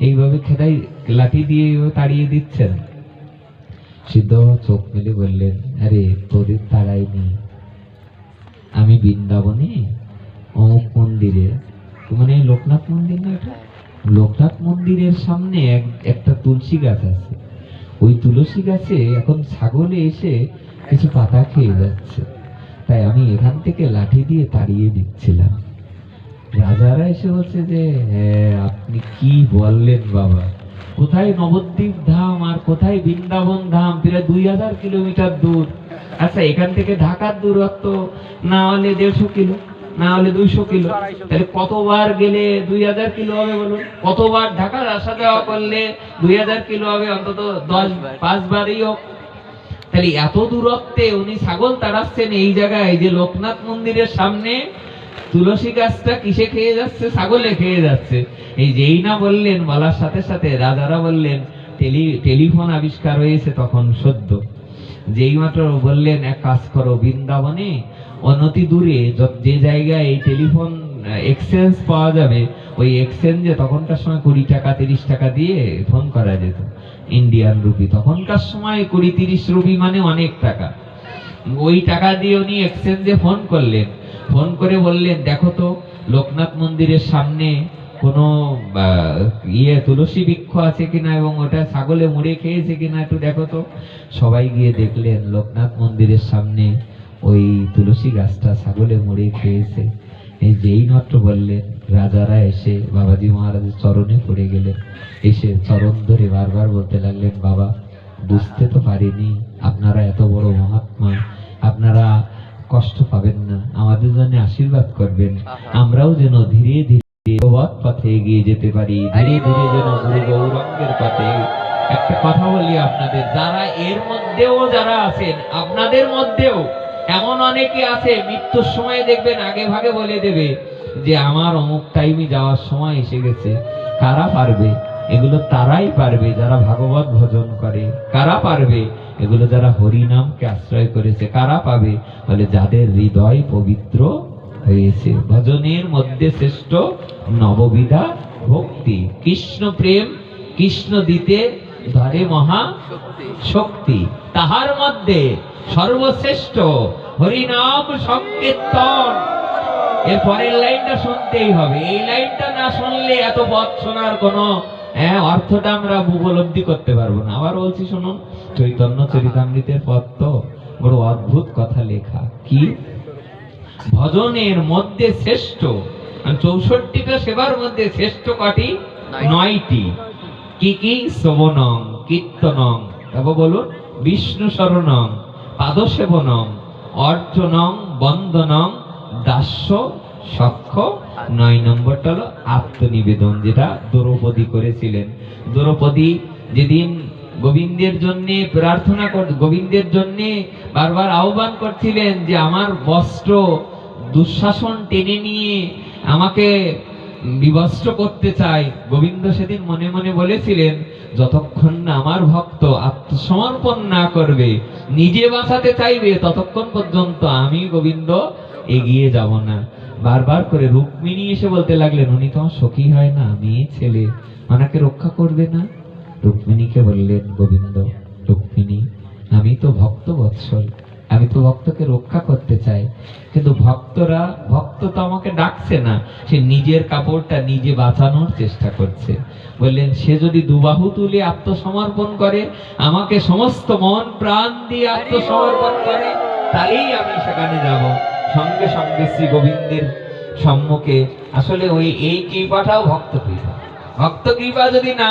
এইভাবে খেদাই লাঠি দিয়ে তাড়িয়ে দিচ্ছেন। সিদ্ধ চোখ মেলে বললেন, আরে তোদের তাড়াইনি, আমি বৃন্দাবনে অমুক মন্দিরে, মানে লোকনাথ মন্দির না এটা, লোকনাথ মন্দিরের সামনে একটা তুলসী গাছ আছে, ওই তুলসী গাছে এখন ছাগলে এসে কিছু পাতা খেয়ে যাচ্ছে, তাই আমি এখান থেকে লাঠি দিয়ে তাড়িয়ে দিচ্ছিলাম। রাজারা এসে বলছে যে আপনি কি বললেন বাবা, কোথায় নবদ্বীপ ধাম আর কোথায় বৃন্দাবন ধাম, প্রায় 2000 কিলোমিটার দূর। আচ্ছা এখান থেকে ঢাকার দূরত্ব না হলে 150 কিলো, না হলে 200 কিলো, তাহলে কতবার গেলে 2000 কিলো হবে বলুন? কতবার ঢাকার আসা যাওয়া করলে 2000 কিলো হবে? অন্তত 5 বারই হোক। তাহলে এত দূরত্বে উনি ছাগল তাড়াচ্ছেন এই জায়গায়, যে লোকনাথ মন্দিরের সামনে তুলসী গাছটা কিসে খেয়ে যাচ্ছে? ছাগলে খেয়ে যাচ্ছে। এই যেই না বললেন, বলার সাথে সাথে রাজারা বললেন, টেলিফোন আবিষ্কার হয়েছে তখন সদ্য, যেই মাত্র বললেন এক কাজ করো, বৃন্দাবনে অনতি দূরে যে জায়গায় এই টেলিফোন এক্সচেঞ্জ পাওয়া যাবে, ওই এক্সচেঞ্জে তখনকার সময় 20 টাকা 30 টাকা দিয়ে ফোন করা যেত, ইন্ডিয়ান রুপি। তখনকার সময় 20-30 রুপি মানে অনেক টাকা। ওই টাকা দিয়ে উনি এক্সচেঞ্জে ফোন করলেন, ফোন করে বললেন, দেখো তো লোকনাথ মন্দিরের সামনে কোনো তুলসী বৃক্ষ আছে কিনা এবং ওটা ছাগলে মুড়ে খেয়েছে কিনা একটু দেখো তো। সবাই গিয়ে দেখলেন লোকনাথ মন্দিরের সামনে ওই তুলসী গাছটা ছাগলে মুড়ে খেয়েছে। এই যেই মাত্র বললেন, রাজারা এসে বাবাজি মহারাজের চরণে পড়ে গেলেন, এসে চরণ ধরে বারবার বলতে লাগলেন, বাবা বুঝতে তো পারিনি আপনারা এত বড় মহাত্মা, আপনারা কষ্ট পাবেন না, আমাদের জন্য আশীর্বাদ করবেন, আমরাও যেন ধীরে ধীরে ভগবৎ পথে এগিয়ে যেতে পারি, ধীরে ধীরে যেন গুরু গৌরাঙ্গের পথে। একটা কথা বলি আপনাদের, যারা এর মধ্যেও যারা আছেন, আপনাদের মধ্যেও এমন অনেকে আছে, মৃত্যুর সময় দেখবেন আগে ভাগে বলে দেবে যে আমার অমুক টাইমে যাওয়ার সময় এসে গেছে। কারা পারবে? এগুলো তারাই পারবে যারা ভাগবত ভজন করে। কারা পারবে? এগুলো যারা হরিনামকে আশ্রয় করেছে। কারা পাবে? বলে যাদের হৃদয় পবিত্র হয়েছে। ভজনের মধ্যে শ্রেষ্ঠ নববিধা ভক্তি, কৃষ্ণ প্রেম, কৃষ্ণ দিতে ধরে মহা শক্তি, তাহার মধ্যে সর্বশ্রেষ্ঠ হরিনাম সংকীর্তন। এর পরের লাইনটা শুনতেই হবে, এই লাইনটা না শুনলে এত পথ শোনার কোনো অর্থটা আমরা উপলব্ধি করতে পারবো না। আবার বলছি শুনুন, চৈতন্য চরিতামৃতের পথ তো বড় অদ্ভুত কথা লেখা। কি ভজনের মধ্যে শ্রেষ্ঠ 64টা সেবার মধ্যে শ্রেষ্ঠ কটি? 9টি। কি কি? শ্রবণং, কীর্তনং, তারপর বলুন বিষ্ণু শরণং, পাদসেবনং, অর্চনং, বন্দনং, দাস্য, সখ্য। 9 নম্বরটা হলো আত্মনিবেদন, যেটা দ্রৌপদী করেছিলেন। দ্রৌপদী যেদিন গোবিন্দের জন্য প্রার্থনা গোবিন্দের জন্য বারবার আহ্বান করছিলেন যে আমার বস্ত্র দুঃশাসন টেনে নিয়ে আমাকে বিবস্ত্র করতে চায়। গোবিন্দ সেদিন মনে মনে বলেছিলেন, যতক্ষণ না আমার ভক্ত আত্মসমর্পণ না করবে, নিজে বাঁচাতে চাইবে, ততক্ষণ পর্যন্ত আমি গোবিন্দ এগিয়ে যাব না। বারবার করে রুক্মিণী এসে বলতে লাগলেন, উনি তো আমার সখী হয় না, মেয়ে ছেলে, ওনাকে রক্ষা করবে না? রুক্মিণীকে বললেন গোবিন্দ, রুক্মিণী, আমি তো ভক্ত বৎসল, আমি তো ভক্তকে রক্ষা করতে চাই, কিন্তু ভক্ত তো আমাকে ডাকছে না, সে নিজের কাপড়টা নিজে বাঁচানোর চেষ্টা করছে। বললেন, সে যদি দুবাহু তুলে আত্মসমর্পণ করে, আমাকে সমস্ত মন প্রাণ দিয়ে আত্মসমর্পণ করে, তাহলেই আমি সেখানে যাব। সঙ্গে সঙ্গে শ্রী গোবিন্দের সম্মুখে, আসলে এই কৃপাটাও ভক্ত কৃপা, ভক্ত কৃপা যদি না